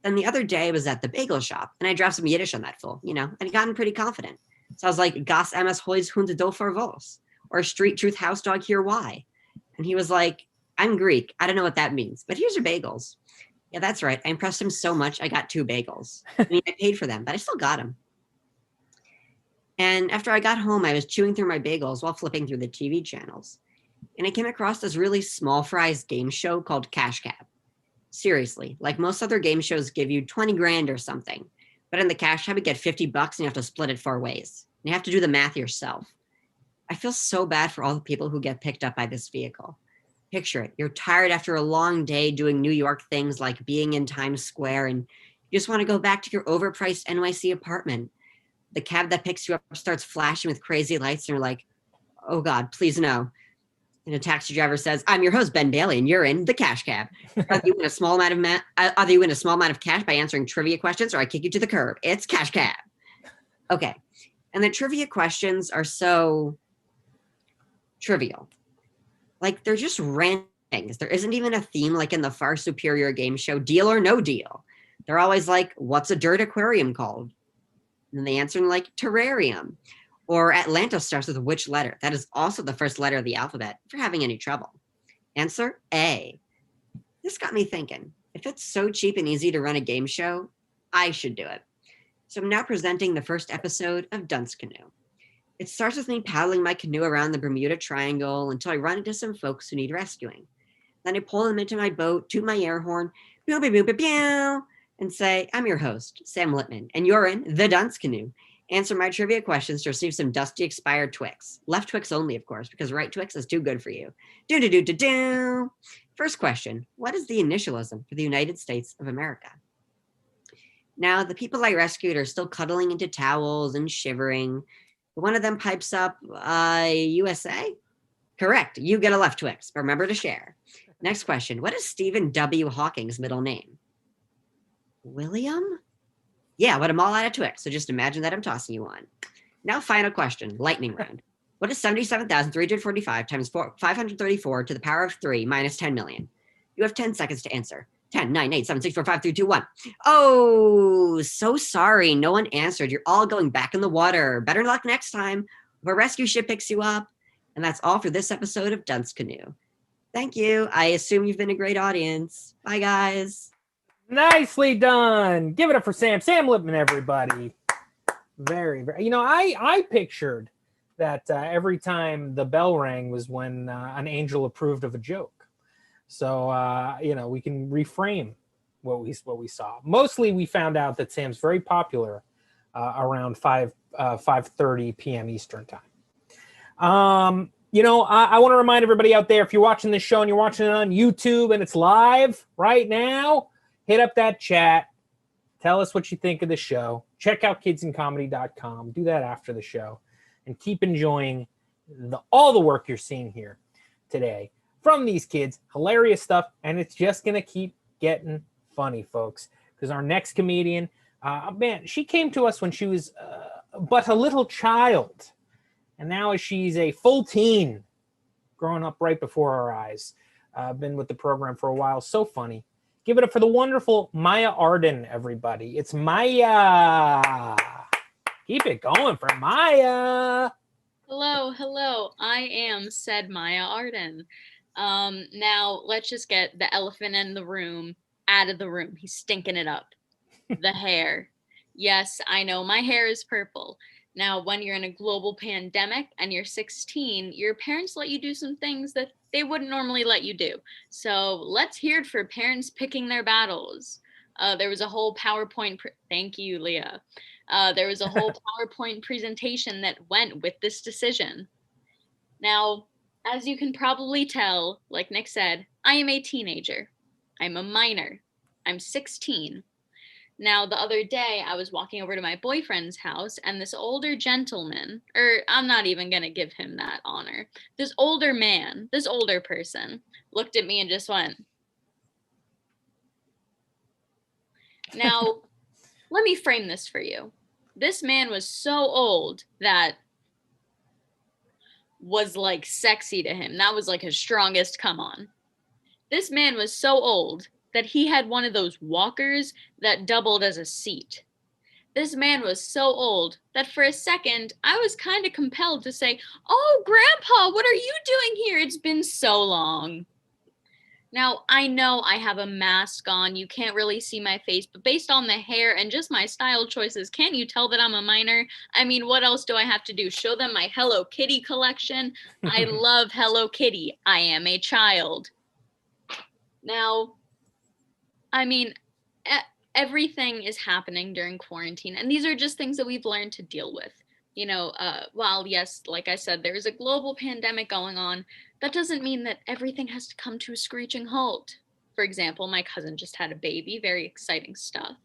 Then the other day I was at the bagel shop, and I dropped some Yiddish on that fool, and I'd gotten pretty confident. So I was like, Gas MS Hoys Hunde do for vos, or Street Truth House Dog Here Why? And he was like, I'm Greek. I don't know what that means, but here's your bagels. Yeah, that's right. I impressed him so much, I got 2 bagels. I paid for them, but I still got them. And after I got home, I was chewing through my bagels while flipping through the TV channels. And I came across this really small fries game show called Cash Cab. Seriously, like most other game shows give you 20 grand or something. But in the Cash Cab, you get 50 bucks and you have to split it 4 ways. And you have to do the math yourself. I feel so bad for all the people who get picked up by this vehicle. Picture it. You're tired after a long day doing New York things like being in Times Square, and you just want to go back to your overpriced NYC apartment. The cab that picks you up starts flashing with crazy lights, and you're like, oh God, please no. And a taxi driver says, I'm your host, Ben Bailey, and you're in the Cash Cab. Either you win a small amount of cash by answering trivia questions, or I kick you to the curb. It's Cash Cab. Okay. And the trivia questions are so trivial. Like, they're just random things. There isn't even a theme like in the far superior game show, Deal or No Deal. They're always like, what's a dirt aquarium called? And then they answer in like terrarium. Or Atlanta starts with which letter? That is also the first letter of the alphabet, if you're having any trouble. Answer A. This got me thinking. If If it's so cheap and easy to run a game show, I should do it. So I'm now presenting the first episode of Dunce Canoe. It starts with me paddling my canoe around the Bermuda Triangle until I run into some folks who need rescuing. Then I pull them into my boat, toot my air horn, pew, pew, pew, pew, pew, and say, I'm your host, Sam Lipman, and you're in the Dunce Canoe. Answer my trivia questions to receive some dusty expired Twix. Left Twix only, of course, because right Twix is too good for you. Do-do-do-do-do. First question, what is the initialism for the United States of America? Now, the people I rescued are still cuddling into towels and shivering. One of them pipes up, USA? Correct, you get a left Twix, but remember to share. Next question, what is Stephen W. Hawking's middle name? William? Yeah, but I'm all out of Twix, so just imagine that I'm tossing you one. Now, final question, lightning round. What is 77,345 times 534 to the power of 3 minus 10 million? You have 10 seconds to answer. 10, 9, 8, 7, 6, 4, 5, 3, 2, 1. Oh, so sorry. No one answered. You're all going back in the water. Better luck next time. If a rescue ship picks you up. And that's all for this episode of Dunce Canoe. Thank you. I assume you've been a great audience. Bye, guys. Nicely done. Give it up for Sam. Sam Lipman, everybody. Very, very. I pictured that every time the bell rang was when an angel approved of a joke. So, we can reframe what we saw. Mostly we found out that Sam's very popular around 5:30 p.m. Eastern time. I want to remind everybody out there, if you're watching this show and you're watching it on YouTube and it's live right now, hit up that chat. Tell us what you think of the show. Check out kidsincomedy.com. Do that after the show. And keep enjoying all the work you're seeing here today from these kids. Hilarious stuff. And it's just going to keep getting funny, folks. Because our next comedian, she came to us when she was but a little child. And now she's a full teen, growing up right before our eyes. Been with the program for a while. So funny. Give it up for the wonderful Maya Arden, everybody. It's Maya. Keep it going for Maya. Hello. I am said Maya Arden. Now let's just get the elephant in the room out of the room. He's stinking it up. The hair. Yes, I know my hair is purple. Now, when you're in a global pandemic and you're 16, your parents let you do some things that they wouldn't normally let you do. So let's hear it for parents picking their battles. There was a whole PowerPoint. Thank you, Leah. There was a whole PowerPoint presentation that went with this decision. Now, as you can probably tell, like Nick said, I am a teenager. I'm a minor. I'm 16. Now, the other day, I was walking over to my boyfriend's house, and this older gentleman, or I'm not even going to give him that honor, this older person, looked at me and just went. Now, let me frame this for you. This man was so old that was like sexy to him. That was like his strongest come on. This man was so old that he had one of those walkers that doubled as a seat. This man was so old that for a second, I was kind of compelled to say, "Oh, Grandpa, what are you doing here? It's been so long." Now, I know I have a mask on. You can't really see my face, but based on the hair and just my style choices, can't you tell that I'm a minor? I mean, what else do I have to do? Show them my Hello Kitty collection? I love Hello Kitty. I am a child. Now, I mean, everything is happening during quarantine, and these are just things that we've learned to deal with. While yes, like I said, there's a global pandemic going on, that doesn't mean that everything has to come to a screeching halt. For example, my cousin just had a baby, very exciting stuff.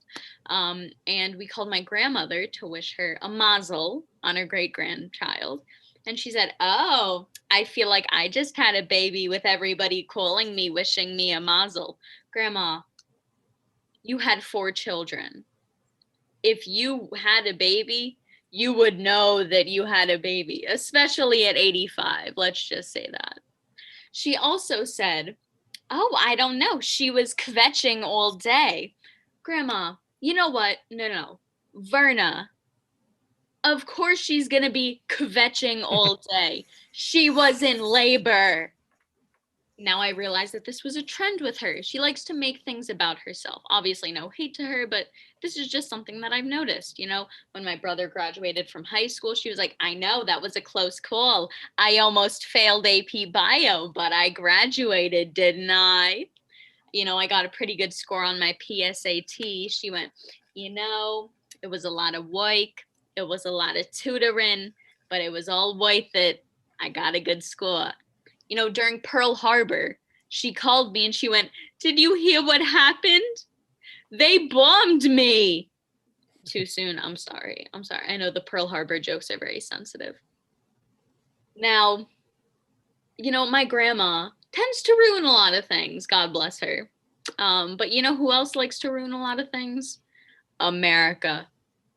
And we called my grandmother to wish her a mazel on her great-grandchild. And she said, "Oh, I feel like I just had a baby with everybody calling me, wishing me a mazel." Grandma, you had 4 children. If you had a baby, you would know that you had a baby, especially at 85. Let's just say that. She also said, "Oh, I don't know. She was kvetching all day." Grandma, you know what? No. Verna, of course she's going to be kvetching all day. She was in labor. Now I realize that this was a trend with her. She likes to make things about herself. Obviously, no hate to her, but this is just something that I've noticed. You know, when my brother graduated from high school, she was like, I know that was a close call. I almost failed AP Bio, but I graduated, didn't I? You know, I got a pretty good score on my PSAT. She went, you know, it was a lot of work. It was a lot of tutoring, but it was all worth it. I got a good score. You know, during Pearl Harbor, she called me and she went, did you hear what happened? They bombed me. Too soon. I'm sorry. I know the Pearl Harbor jokes are very sensitive. Now, you know, my grandma tends to ruin a lot of things. God bless her. But you know who else likes to ruin a lot of things? America.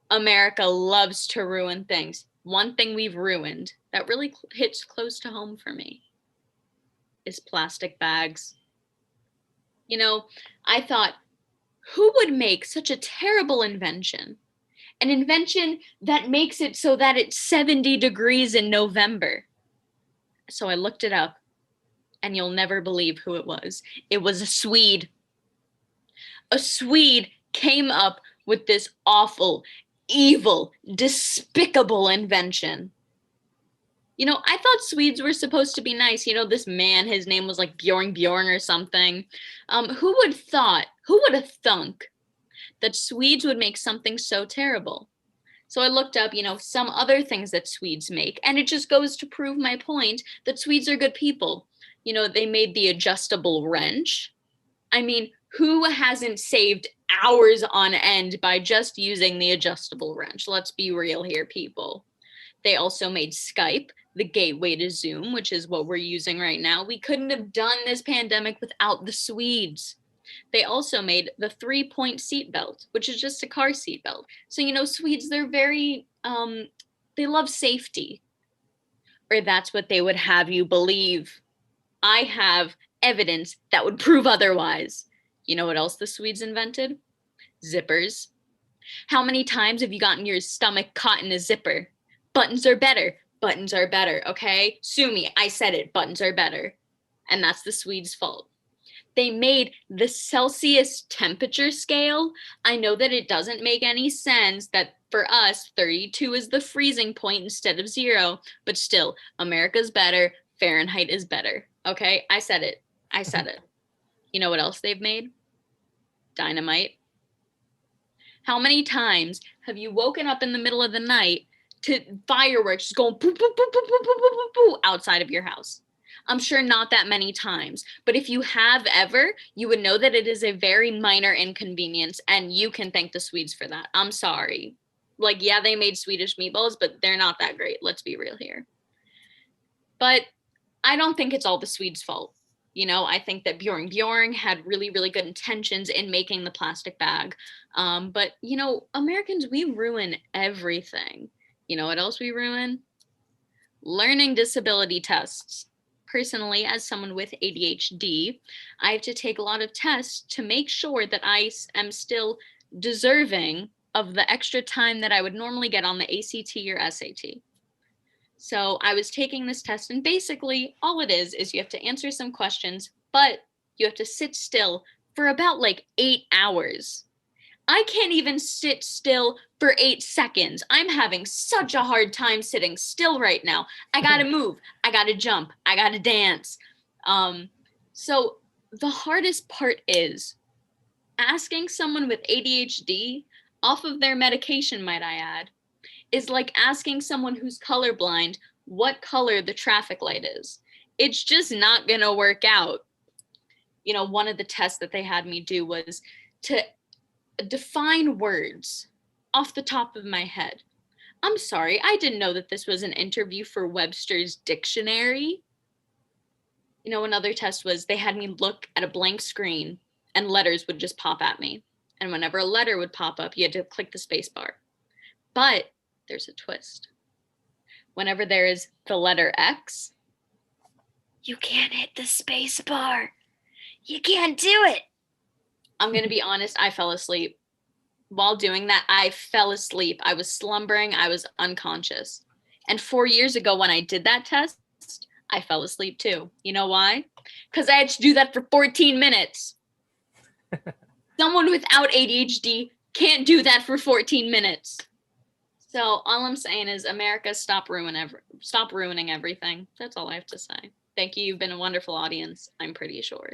America loves to ruin things. One thing we've ruined that really hits close to home for me is plastic bags. You know, I thought, who would make such a terrible invention? An invention that makes it so that it's 70 degrees in November. So I looked it up, and you'll never believe who it was. It was a Swede. A Swede came up with this awful, evil, despicable invention. You know, I thought Swedes were supposed to be nice. You know, this man, his name was like Bjorn or something. Who would have thunk that Swedes would make something so terrible? So I looked up, you know, some other things that Swedes make, and it just goes to prove my point that Swedes are good people. You know, they made the adjustable wrench. I mean, who hasn't saved hours on end by just using the adjustable wrench? Let's be real here, people. They also made Skype, the gateway to Zoom, which is what we're using right now. We couldn't have done this pandemic without the Swedes. They also made the 3-point seatbelt, which is just a car seatbelt. So, you know, Swedes, they're very, they love safety. Or that's what they would have you believe. I have evidence that would prove otherwise. You know what else the Swedes invented? Zippers. How many times have you gotten your stomach caught in a zipper? Buttons are better. Buttons are better, okay? Sue me, I said it, buttons are better. And that's the Swedes' fault. They made the Celsius temperature scale. I know that it doesn't make any sense that for us, 32 is the freezing point instead of 0, but still, America's better, Fahrenheit is better, okay? I said it. You know what else they've made? Dynamite. How many times have you woken up in the middle of the night to fireworks just going poo, poo, poo, poo, poo, poo, poo, poo, outside of your house? I'm sure not that many times, but if you have ever, you would know that it is a very minor inconvenience, and you can thank the Swedes for that. I'm sorry. Like, yeah, they made Swedish meatballs, but they're not that great. Let's be real here. But I don't think it's all the Swedes' fault. You know, I think that Bjorn had really, really good intentions in making the plastic bag. But, you know, Americans, we ruin everything. You know what else we ruin? Learning disability tests. Personally, as someone with ADHD, I have to take a lot of tests to make sure that I am still deserving of the extra time that I would normally get on the ACT or SAT. So I was taking this test, and basically all it is you have to answer some questions, but you have to sit still for about like 8 hours. I can't even sit still for 8 seconds. I'm having such a hard time sitting still right now. I gotta move, I gotta jump, I gotta dance. So the hardest part is asking someone with ADHD off of their medication, might I add, is like asking someone who's colorblind what color the traffic light is. It's just not gonna work out. You know, one of the tests that they had me do was to define words off the top of my head. I'm sorry, I didn't know that this was an interview for Webster's dictionary. You know, another test was they had me look at a blank screen and letters would just pop at me. And whenever a letter would pop up, you had to click the space bar. But there's a twist. Whenever there is the letter X, you can't hit the space bar. You can't do it. I'm going to be honest, I fell asleep. While doing that, I fell asleep. I was slumbering. I was unconscious. And 4 years ago when I did that test, I fell asleep too. You know why? Because I had to do that for 14 minutes. Someone without ADHD can't do that for 14 minutes. So all I'm saying is, America, stop ruining everything. That's all I have to say. Thank you. You've been a wonderful audience, I'm pretty sure.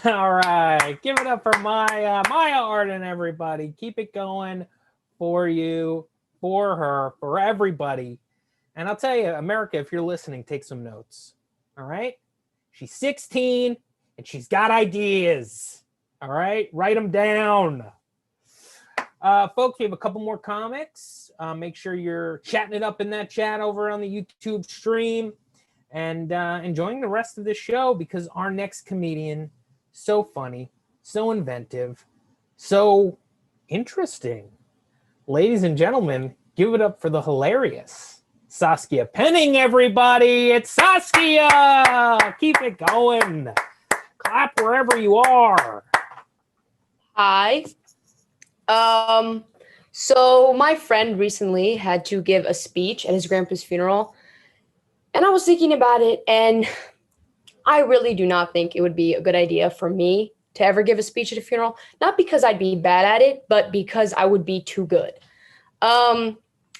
All right. Give it up for Maya. Maya Arden, everybody. Keep it going for you, for her, for everybody. And I'll tell you, America, if you're listening, take some notes. All right? She's 16 and she's got ideas. All right? Write them down. Folks, we have a couple more comics. Make sure you're chatting it up in that chat over on the YouTube stream and enjoying the rest of the show, because our next comedian, so funny, so inventive, so interesting. Ladies and gentlemen, give it up for the hilarious Saskia Penning, everybody. It's Saskia. Keep it going. Clap wherever you are. Hi. So my friend recently had to give a speech at his grandpa's funeral, and I was thinking about it, and I really do not think it would be a good idea for me to ever give a speech at a funeral, not because I'd be bad at it, but because I would be too good.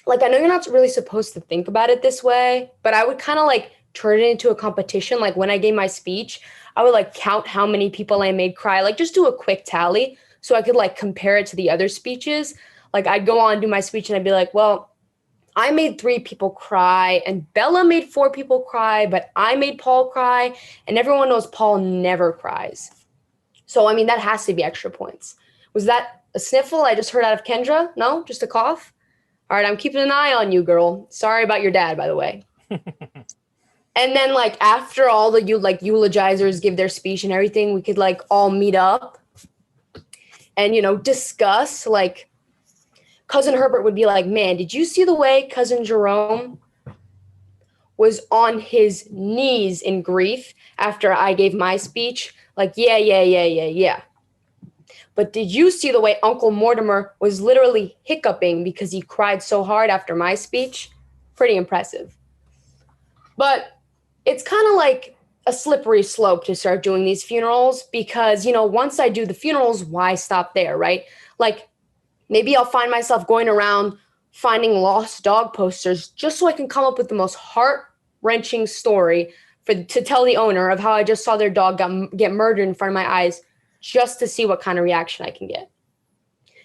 Like, I know you're not really supposed to think about it this way, but I would kind of like turn it into a competition. Like, when I gave my speech, I would like count how many people I made cry, like just do a quick tally so I could like compare it to the other speeches. Like, I'd go on and do my speech and I'd be like, well, I made 3 people cry and Bella made 4 people cry, but I made Paul cry, and everyone knows Paul never cries. So, I mean, that has to be extra points. Was that a sniffle I just heard out of Kendra? No, just a cough? All right, I'm keeping an eye on you, girl. Sorry about your dad, by the way. And then, like, after all the eulogizers give their speech and everything, we could like all meet up and, you know, discuss. Like, Cousin Herbert would be like, man, did you see the way Cousin Jerome was on his knees in grief after I gave my speech? Like, yeah. But did you see the way Uncle Mortimer was literally hiccuping because he cried so hard after my speech? Pretty impressive. But it's kind of like a slippery slope to start doing these funerals, because, you know, once I do the funerals, why stop there, right? Like, maybe I'll find myself going around finding lost dog posters just so I can come up with the most heart-wrenching story to tell the owner of how I just saw their dog get murdered in front of my eyes, just to see what kind of reaction I can get.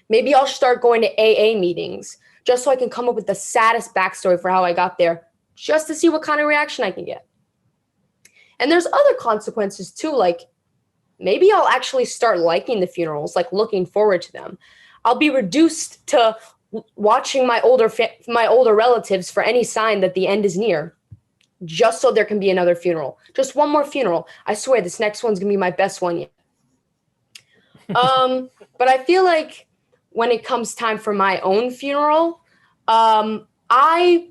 Maybe I'll start going to AA meetings just so I can come up with the saddest backstory for how I got there, just to see what kind of reaction I can get. And there's other consequences too, like maybe I'll actually start liking the funerals, like looking forward to them. I'll be reduced to watching my older relatives for any sign that the end is near, just so there can be another funeral. Just one more funeral. I swear this next one's gonna be my best one yet. But I feel like when it comes time for my own funeral, I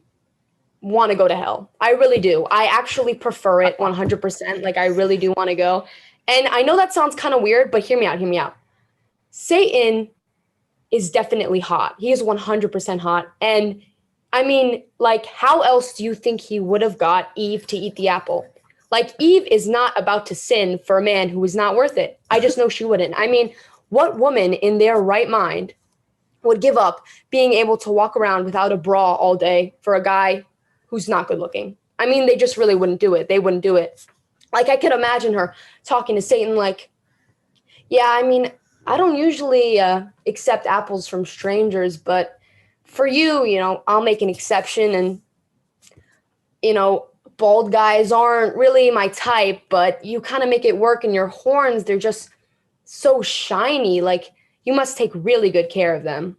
want to go to hell. I really do. I actually prefer it 100%. Like, I really do want to go. And I know that sounds kind of weird, but hear me out. Satan is definitely hot. He is 100% hot. And I mean, like, how else do you think he would have got Eve to eat the apple? Like, Eve is not about to sin for a man who is not worth it. I just know she wouldn't. I mean, what woman in their right mind would give up being able to walk around without a bra all day for a guy who's not good looking? I mean, they just really wouldn't do it. They wouldn't do it. Like, I could imagine her talking to Satan like, yeah, I mean, I don't usually accept apples from strangers, but for you, you know, I'll make an exception. And, you know, bald guys aren't really my type, but you kind of make it work, and your horns, they're just so shiny. Like, you must take really good care of them.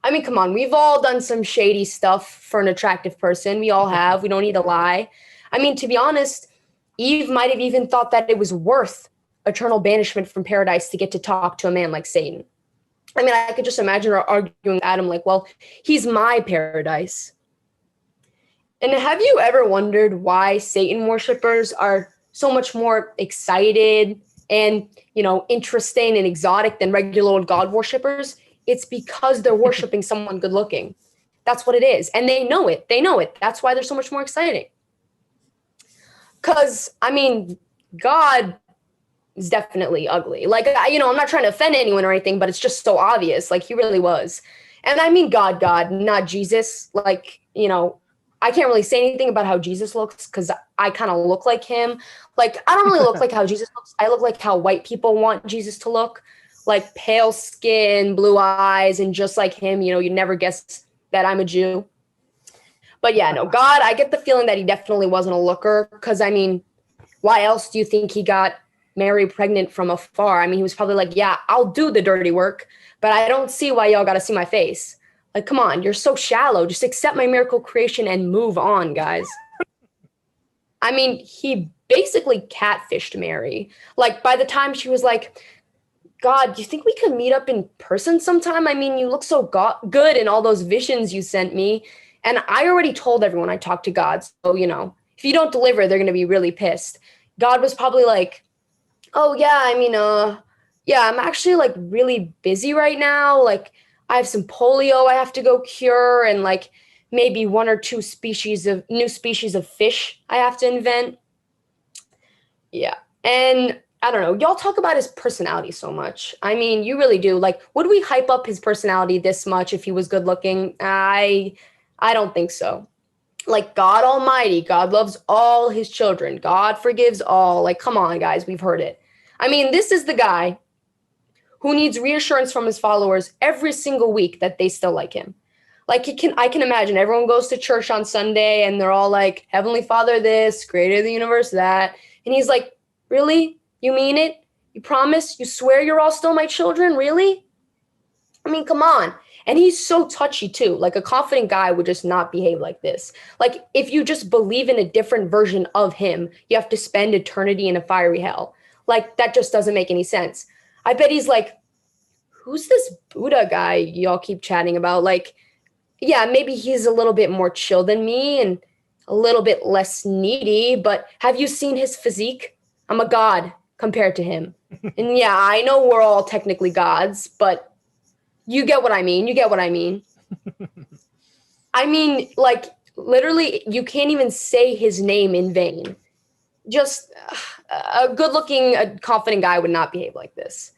I mean, come on, we've all done some shady stuff for an attractive person. We all have. We don't need to lie. I mean, to be honest, Eve might have even thought that it was worth eternal banishment from paradise to get to talk to a man like Satan. I mean, I could just imagine her arguing with Adam like, well, he's my paradise. And have you ever wondered why Satan worshipers are so much more excited and, you know, interesting and exotic than regular old God worshipers? It's because they're worshiping someone good looking. That's what it is. And they know it. That's why they're so much more exciting. Because, I mean, God is definitely ugly. Like, I'm not trying to offend anyone or anything, but it's just so obvious. Like, he really was. And I mean God, not Jesus. Like, I can't really say anything about how Jesus looks because I kind of look like him. Like, I don't really look like how Jesus looks. I look like how white people want Jesus to look. Like, pale skin, blue eyes, and just like him, you never guess that I'm a Jew. But yeah, no, God, I get the feeling that he definitely wasn't a looker because, I mean, why else do you think he got Mary pregnant from afar? I mean, he was probably like, yeah, I'll do the dirty work, but I don't see why y'all got to see my face. Like, come on, you're so shallow. Just accept my miracle creation and move on, guys. I mean, he basically catfished Mary. Like, by the time she was like, God, do you think we could meet up in person sometime? I mean, you look so good in all those visions you sent me. And I already told everyone I talked to God. So, if you don't deliver, they're going to be really pissed. God was probably like, oh, yeah, I mean, yeah, I'm actually like really busy right now. Like, I have some polio I have to go cure and like maybe 1 or 2 new species of fish I have to invent. Yeah. And I don't know, y'all talk about his personality so much. I mean, you really do. Like, would we hype up his personality this much if he was good looking? I don't think so. Like, God Almighty, God loves all his children. God forgives all. Like, come on, guys, we've heard it. I mean, this is the guy who needs reassurance from his followers every single week that they still like him. Like, I can imagine everyone goes to church on Sunday and they're all like, Heavenly Father this, creator of the universe that. And he's like, really? You mean it? You promise? You swear you're all still my children? Really? I mean, come on. And he's so touchy too. Like, a confident guy would just not behave like this. Like, if you just believe in a different version of him, you have to spend eternity in a fiery hell. Like, that just doesn't make any sense. I bet he's like, who's this Buddha guy y'all keep chatting about? Like, yeah, maybe he's a little bit more chill than me and a little bit less needy, but have you seen his physique? I'm a god compared to him. And yeah, I know we're all technically gods, but you get what I mean. You get what I mean. I mean, like, literally, you can't even say his name in vain. Just a good-looking, confident guy would not behave like this.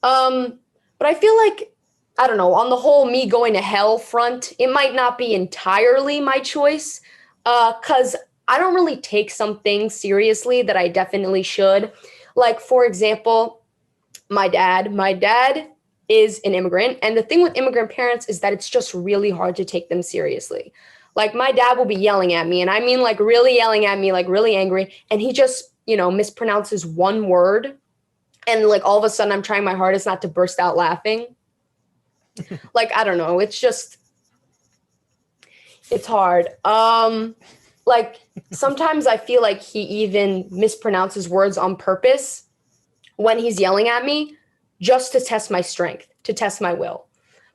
But I feel like, I don't know, on the whole me going to hell front, it might not be entirely my choice, because I don't really take some things seriously that I definitely should. Like, for example, my dad is an immigrant. And the thing with immigrant parents is that it's just really hard to take them seriously. Like, my dad will be yelling at me, and I mean, like, really yelling at me, like, really angry. And he just, mispronounces one word. And, like, all of a sudden I'm trying my hardest not to burst out laughing. Like, I don't know. It's hard. Like, sometimes I feel like he even mispronounces words on purpose when he's yelling at me just to test my strength, to test my will.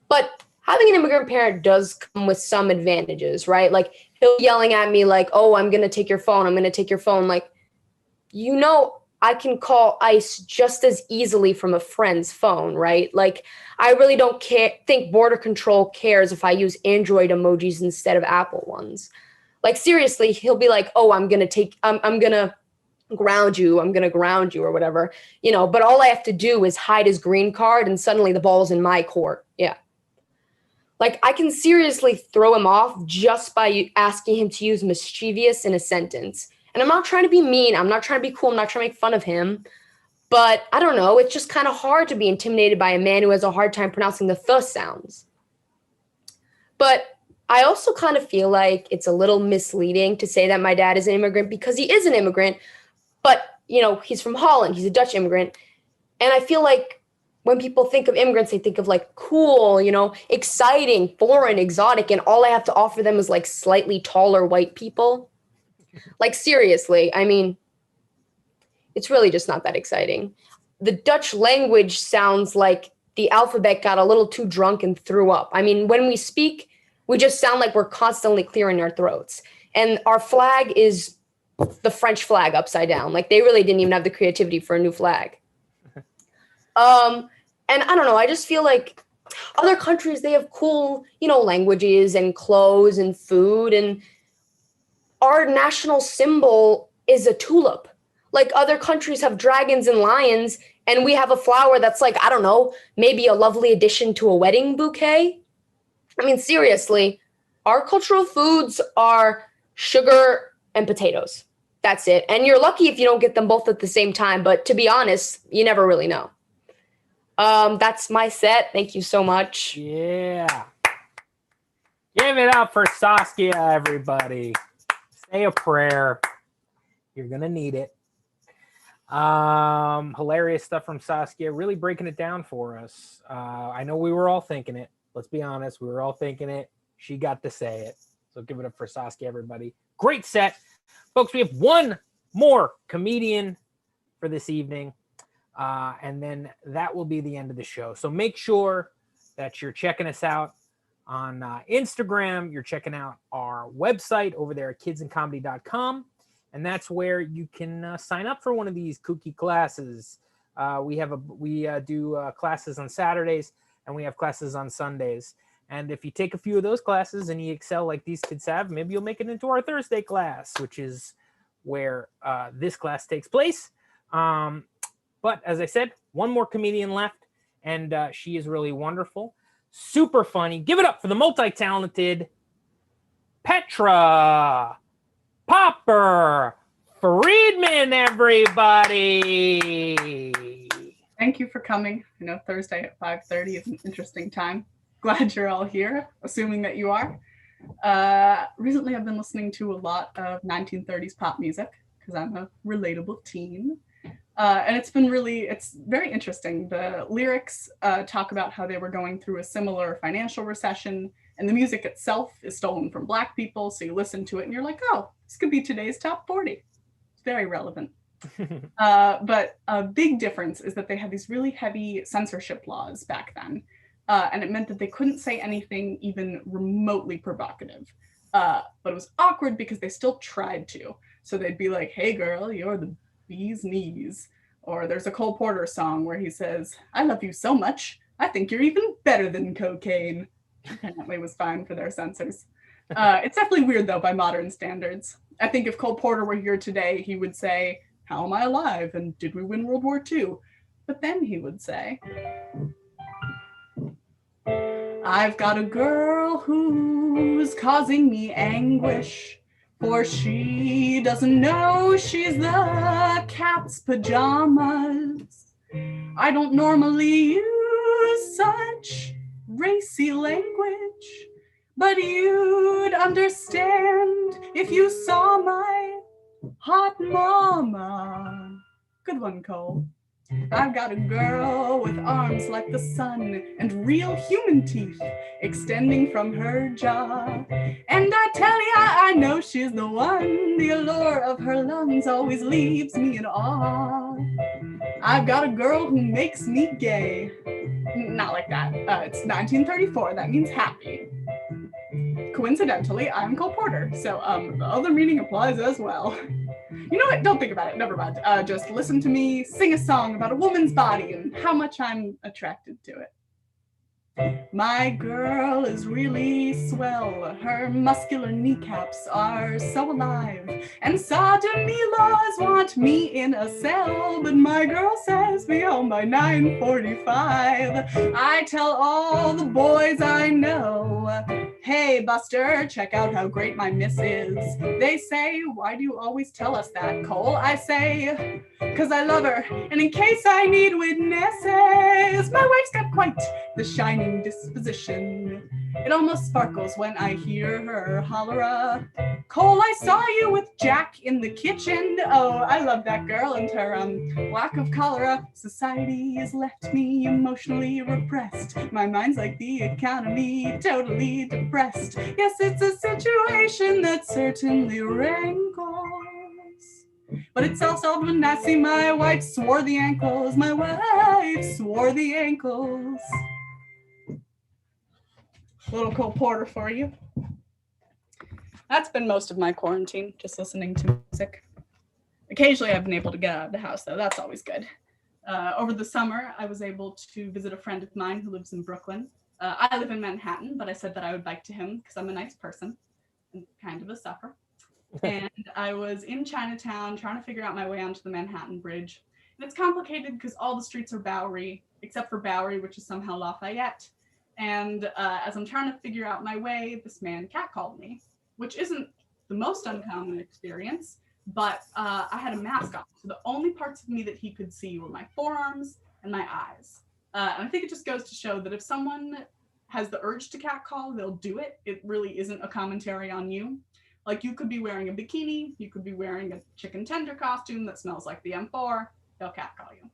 But having an immigrant parent does come with some advantages, right? Like, he'll be yelling at me like, oh, I'm going to take your phone. I'm going to take your phone. Like, I can call ICE just as easily from a friend's phone, right? Like, I really don't think Border Control cares if I use Android emojis instead of Apple ones. Like, seriously, he'll be like, oh, I'm going to ground you. I'm going to ground you or whatever, but all I have to do is hide his green card and suddenly the ball's in my court. Yeah. Like, I can seriously throw him off just by asking him to use mischievous in a sentence. And I'm not trying to be mean. I'm not trying to be cool. I'm not trying to make fun of him. But I don't know. It's just kind of hard to be intimidated by a man who has a hard time pronouncing the th sounds. But I also kind of feel like it's a little misleading to say that my dad is an immigrant because he is an immigrant. But, he's from Holland. He's a Dutch immigrant. And I feel like when people think of immigrants, they think of like cool, exciting, foreign, exotic. And all I have to offer them is like slightly taller white people. Like, seriously, I mean, it's really just not that exciting. The Dutch language sounds like the alphabet got a little too drunk and threw up. I mean, when we speak, we just sound like we're constantly clearing our throats. And our flag is the French flag upside down. Like, they really didn't even have the creativity for a new flag. And I don't know, I just feel like other countries, they have cool, languages and clothes and food, and our national symbol is a tulip. Like other countries have dragons and lions, and we have a flower that's like, I don't know, maybe a lovely addition to a wedding bouquet. I mean, seriously, our cultural foods are sugar and potatoes. That's it. And you're lucky if you don't get them both at the same time. But to be honest, you never really know. That's my set. Thank you so much. Yeah. Give it up for Saskia, everybody. Say a prayer. You're going to need it. Hilarious stuff from Saskia, really breaking it down for us. I know we were all thinking it. Let's be honest. We were all thinking it. She got to say it. So give it up for Saskia, everybody. Great set. Folks, we have one more comedian for this evening. And then that will be the end of the show. So make sure that you're checking us out on Instagram. You're checking out our website over there at kidsandcomedy.com. And that's where you can sign up for one of these kooky classes. We do classes on Saturdays, and we have classes on Sundays. And if you take a few of those classes and you excel like these kids have, maybe you'll make it into our Thursday class, which is where this class takes place. But as I said, one more comedian left, and she is really wonderful, super funny. Give it up for the multi-talented Petra Popper Friedman, everybody. Thank you for coming. I know Thursday at 5:30 is an interesting time. Glad you're all here, assuming that you are. Recently, I've been listening to a lot of 1930s pop music because I'm a relatable teen. And it's very interesting. The lyrics talk about how they were going through a similar financial recession, and the music itself is stolen from Black people. So you listen to it and you're like, oh, this could be today's top 40. It's very relevant. But a big difference is that they had these really heavy censorship laws back then. And it meant that they couldn't say anything even remotely provocative. But it was awkward because they still tried to. So they'd be like, hey girl, you're the bee's knees. Or there's a Cole Porter song where he says, I love you so much, I think you're even better than cocaine. Apparently was fine for their censors. It's definitely weird though by modern standards. I think if Cole Porter were here today, he would say, how am I alive? And did we win World War II? But then he would say, I've got a girl who's causing me anguish, for she doesn't know she's the cat's pajamas. I don't normally use such racy language, but you'd understand if you saw my hot mama. Good one, Cole. I've got a girl with arms like the sun and real human teeth extending from her jaw. And I tell ya, I know she's the one. The allure of her lungs always leaves me in awe. I've got a girl who makes me gay. Not like that. It's 1934. That means happy. Coincidentally, I'm Cole Porter, so the other meaning applies as well. You know what? Don't think about it. Never mind. Just listen to me sing a song about a woman's body and how much I'm attracted to it. My girl is really swell. Her muscular kneecaps are so alive. And sodomy laws want me in a cell. But my girl says be home by 9:45. I tell all the boys I know, hey, Buster, check out how great my miss is. They say, why do you always tell us that, Cole? I say, because I love her, and in case I need witnesses. My wife's got quite the shining disposition. It almost sparkles when I hear her holler, Cole, I saw you with Jack in the kitchen. Oh, I love that girl and her lack of cholera. Society has left me emotionally repressed. My mind's like the economy, totally depressed. Yes, it's a situation that certainly rankles. But it's all solved when I see my wife swore the ankles. My wife swore the ankles. Little Cole Porter for you. That's been most of my quarantine, just listening to music. Occasionally I've been able to get out of the house though, that's always good. Over the summer, I was able to visit a friend of mine who lives in Brooklyn. I live in Manhattan, but I said that I would bike to him because I'm a nice person and kind of a suffer. And I was in Chinatown trying to figure out my way onto the Manhattan Bridge. And it's complicated because all the streets are Bowery, except for Bowery, which is somehow Lafayette. And as I'm trying to figure out my way, this man catcalled me, which isn't the most uncommon experience, but I had a mask on. So the only parts of me that he could see were my forearms and my eyes. And I think it just goes to show that if someone has the urge to catcall, they'll do it. It really isn't a commentary on you. Like, you could be wearing a bikini, you could be wearing a chicken tender costume that smells like the M4, they'll catcall you.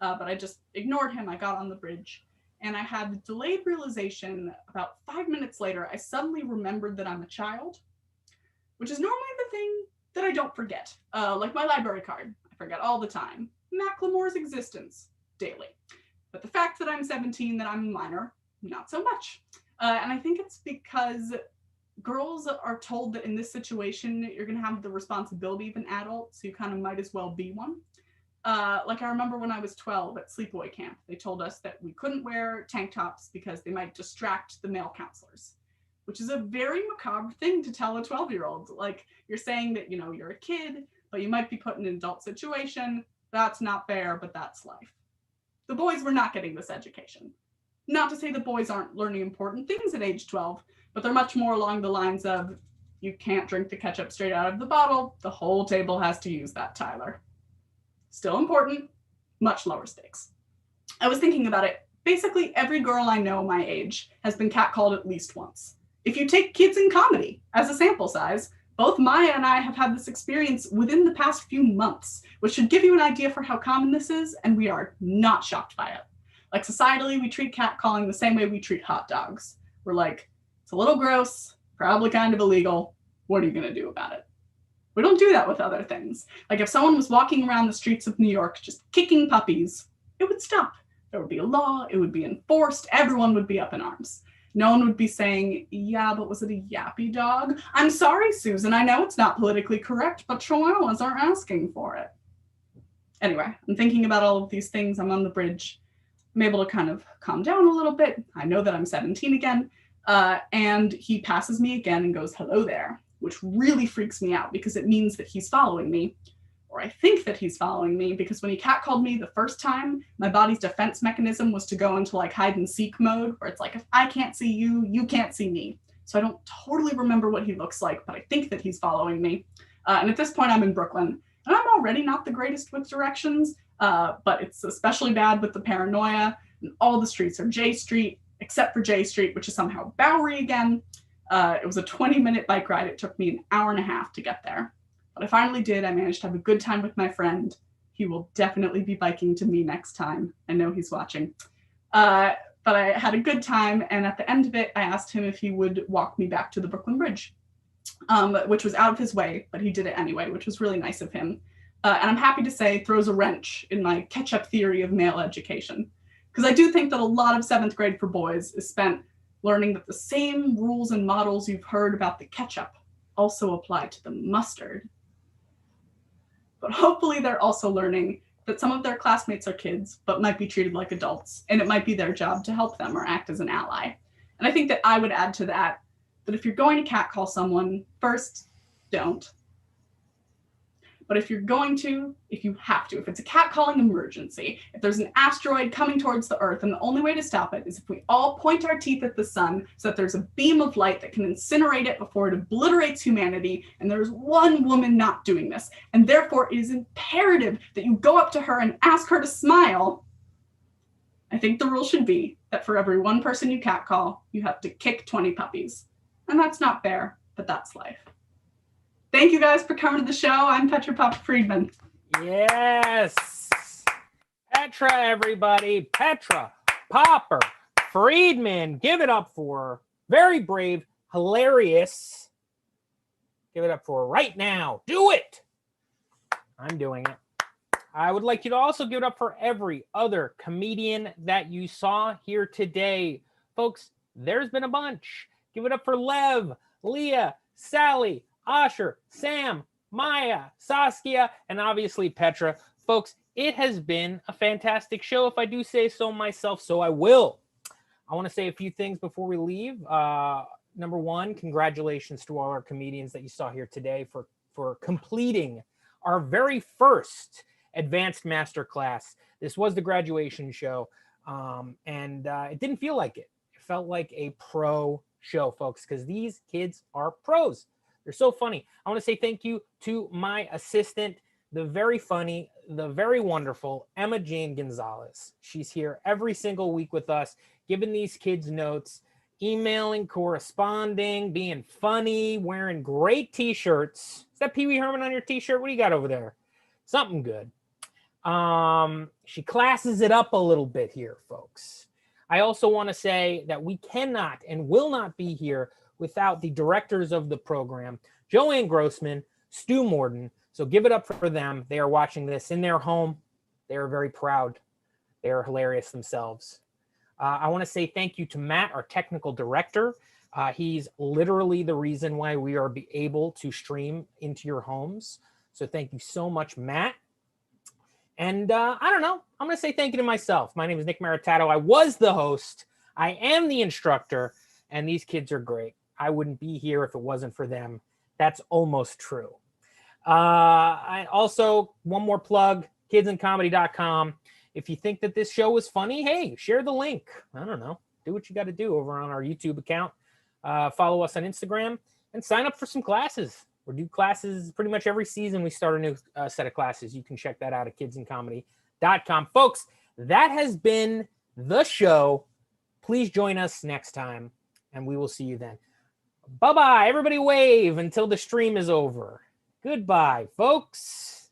But I just ignored him. I got on the bridge, and I had the delayed realization about 5 minutes later. I suddenly remembered that I'm a child, which is normally the thing that I don't forget. Like my library card, I forget all the time. Macklemore's existence, daily. But the fact that I'm 17, that I'm a minor, not so much. And I think it's because girls are told that in this situation, you're going to have the responsibility of an adult, so you kind of might as well be one. Like, I remember when I was 12 at sleepaway camp, they told us that we couldn't wear tank tops because they might distract the male counselors, which is a very macabre thing to tell a 12-year-old. Like, you're saying that, you know, you're a kid, but you might be put in an adult situation. That's not fair, but that's life. The boys were not getting this education. Not to say the boys aren't learning important things at age 12, but they're much more along the lines of, you can't drink the ketchup straight out of the bottle. The whole table has to use that, Tyler. Still important, much lower stakes. I was thinking about it. Basically, every girl I know my age has been catcalled at least once. If you take kids in comedy as a sample size, both Maya and I have had this experience within the past few months, which should give you an idea for how common this is, and we are not shocked by it. Like, societally, we treat catcalling the same way we treat hot dogs. We're like, it's a little gross, probably kind of illegal. What are you going to do about it? We don't do that with other things. Like, if someone was walking around the streets of New York just kicking puppies, it would stop. There would be a law, it would be enforced, everyone would be up in arms. No one would be saying, yeah, but was it a yappy dog? I'm sorry, Susan, I know it's not politically correct, but chihuahuas aren't asking for it. Anyway, I'm thinking about all of these things. I'm on the bridge. I'm able to kind of calm down a little bit. I know that I'm 17 again. And he passes me again and goes, hello there, which really freaks me out because it means that he's following me. Or I think that he's following me, because when he catcalled me the first time, my body's defense mechanism was to go into like hide and seek mode, where it's like, if I can't see you, you can't see me. So I don't totally remember what he looks like, but I think that he's following me. And at this point, I'm in Brooklyn, and I'm already not the greatest with directions, but it's especially bad with the paranoia. And all the streets are J Street, except for J Street, which is somehow Bowery again. It was a 20-minute bike ride. It took me an hour and a half to get there. But I finally did. I managed to have a good time with my friend. He will definitely be biking to me next time. I know he's watching. But I had a good time, and at the end of it, I asked him if he would walk me back to the Brooklyn Bridge, which was out of his way, but he did it anyway, which was really nice of him. And I'm happy to say throws a wrench in my catch-up theory of male education. Because I do think that a lot of 7th grade for boys is spent learning that the same rules and models you've heard about the ketchup also apply to the mustard. But hopefully they're also learning that some of their classmates are kids, but might be treated like adults, and it might be their job to help them or act as an ally. And I think that I would add to that, that if you're going to catcall someone, first, don't. But if you're going to, if you have to, if it's a catcalling emergency, if there's an asteroid coming towards the Earth, and the only way to stop it is if we all point our teeth at the sun so that there's a beam of light that can incinerate it before it obliterates humanity, and there's one woman not doing this, and therefore it is imperative that you go up to her and ask her to smile, I think the rule should be that for every one person you catcall, you have to kick 20 puppies. And that's not fair, but that's life. Thank you guys for coming to the show. I'm Petra Papa Friedman. Yes. Petra, everybody. Petra Popper Friedman. Give it up for her. Very brave, hilarious. Give it up for her right now. Do it. I'm doing it. I would like you to also give it up for every other comedian that you saw here today. Folks, there's been a bunch. Give it up for Lev, Leah, Sally, Asher, Sam, Maya, Saskia, and obviously Petra. Folks, it has been a fantastic show, if I do say so myself, so I will. I want to say a few things before we leave. Number one, congratulations to all our comedians that you saw here today for for completing our very first advanced masterclass. This was the graduation show, and it didn't feel like it. It felt like a pro show, folks, because these kids are pros. They're so funny. I want to say thank you to my assistant, the very funny, the very wonderful Emma Jane Gonzalez. She's here every single week with us, giving these kids notes, emailing, corresponding, being funny, wearing great t-shirts. Is that Pee Wee Herman on your t-shirt? What do you got over there? Something good. She classes it up a little bit here, folks. I also want to say that we cannot and will not be here without the directors of the program, Joanne Grossman, Stu Morden. So give it up for them. They are watching this in their home. They are very proud. They are hilarious themselves. I want to say thank you to Matt, our technical director. He's literally the reason why we are able to stream into your homes. So thank you so much, Matt. And I don't know. I'm going to say thank you to myself. My name is Nick Maritato. I was the host. I am the instructor. And these kids are great. I wouldn't be here if it wasn't for them. That's almost true. I also, one more plug, kidsandcomedy.com. If you think that this show was funny, hey, share the link. I don't know. Do what you got to do over on our YouTube account. Follow us on Instagram and sign up for some classes. We do classes pretty much every season. We start a new set of classes. You can check that out at kidsandcomedy.com. Folks, that has been the show. Please join us next time, and we will see you then. Bye-bye. Everybody wave until the stream is over. Goodbye, folks.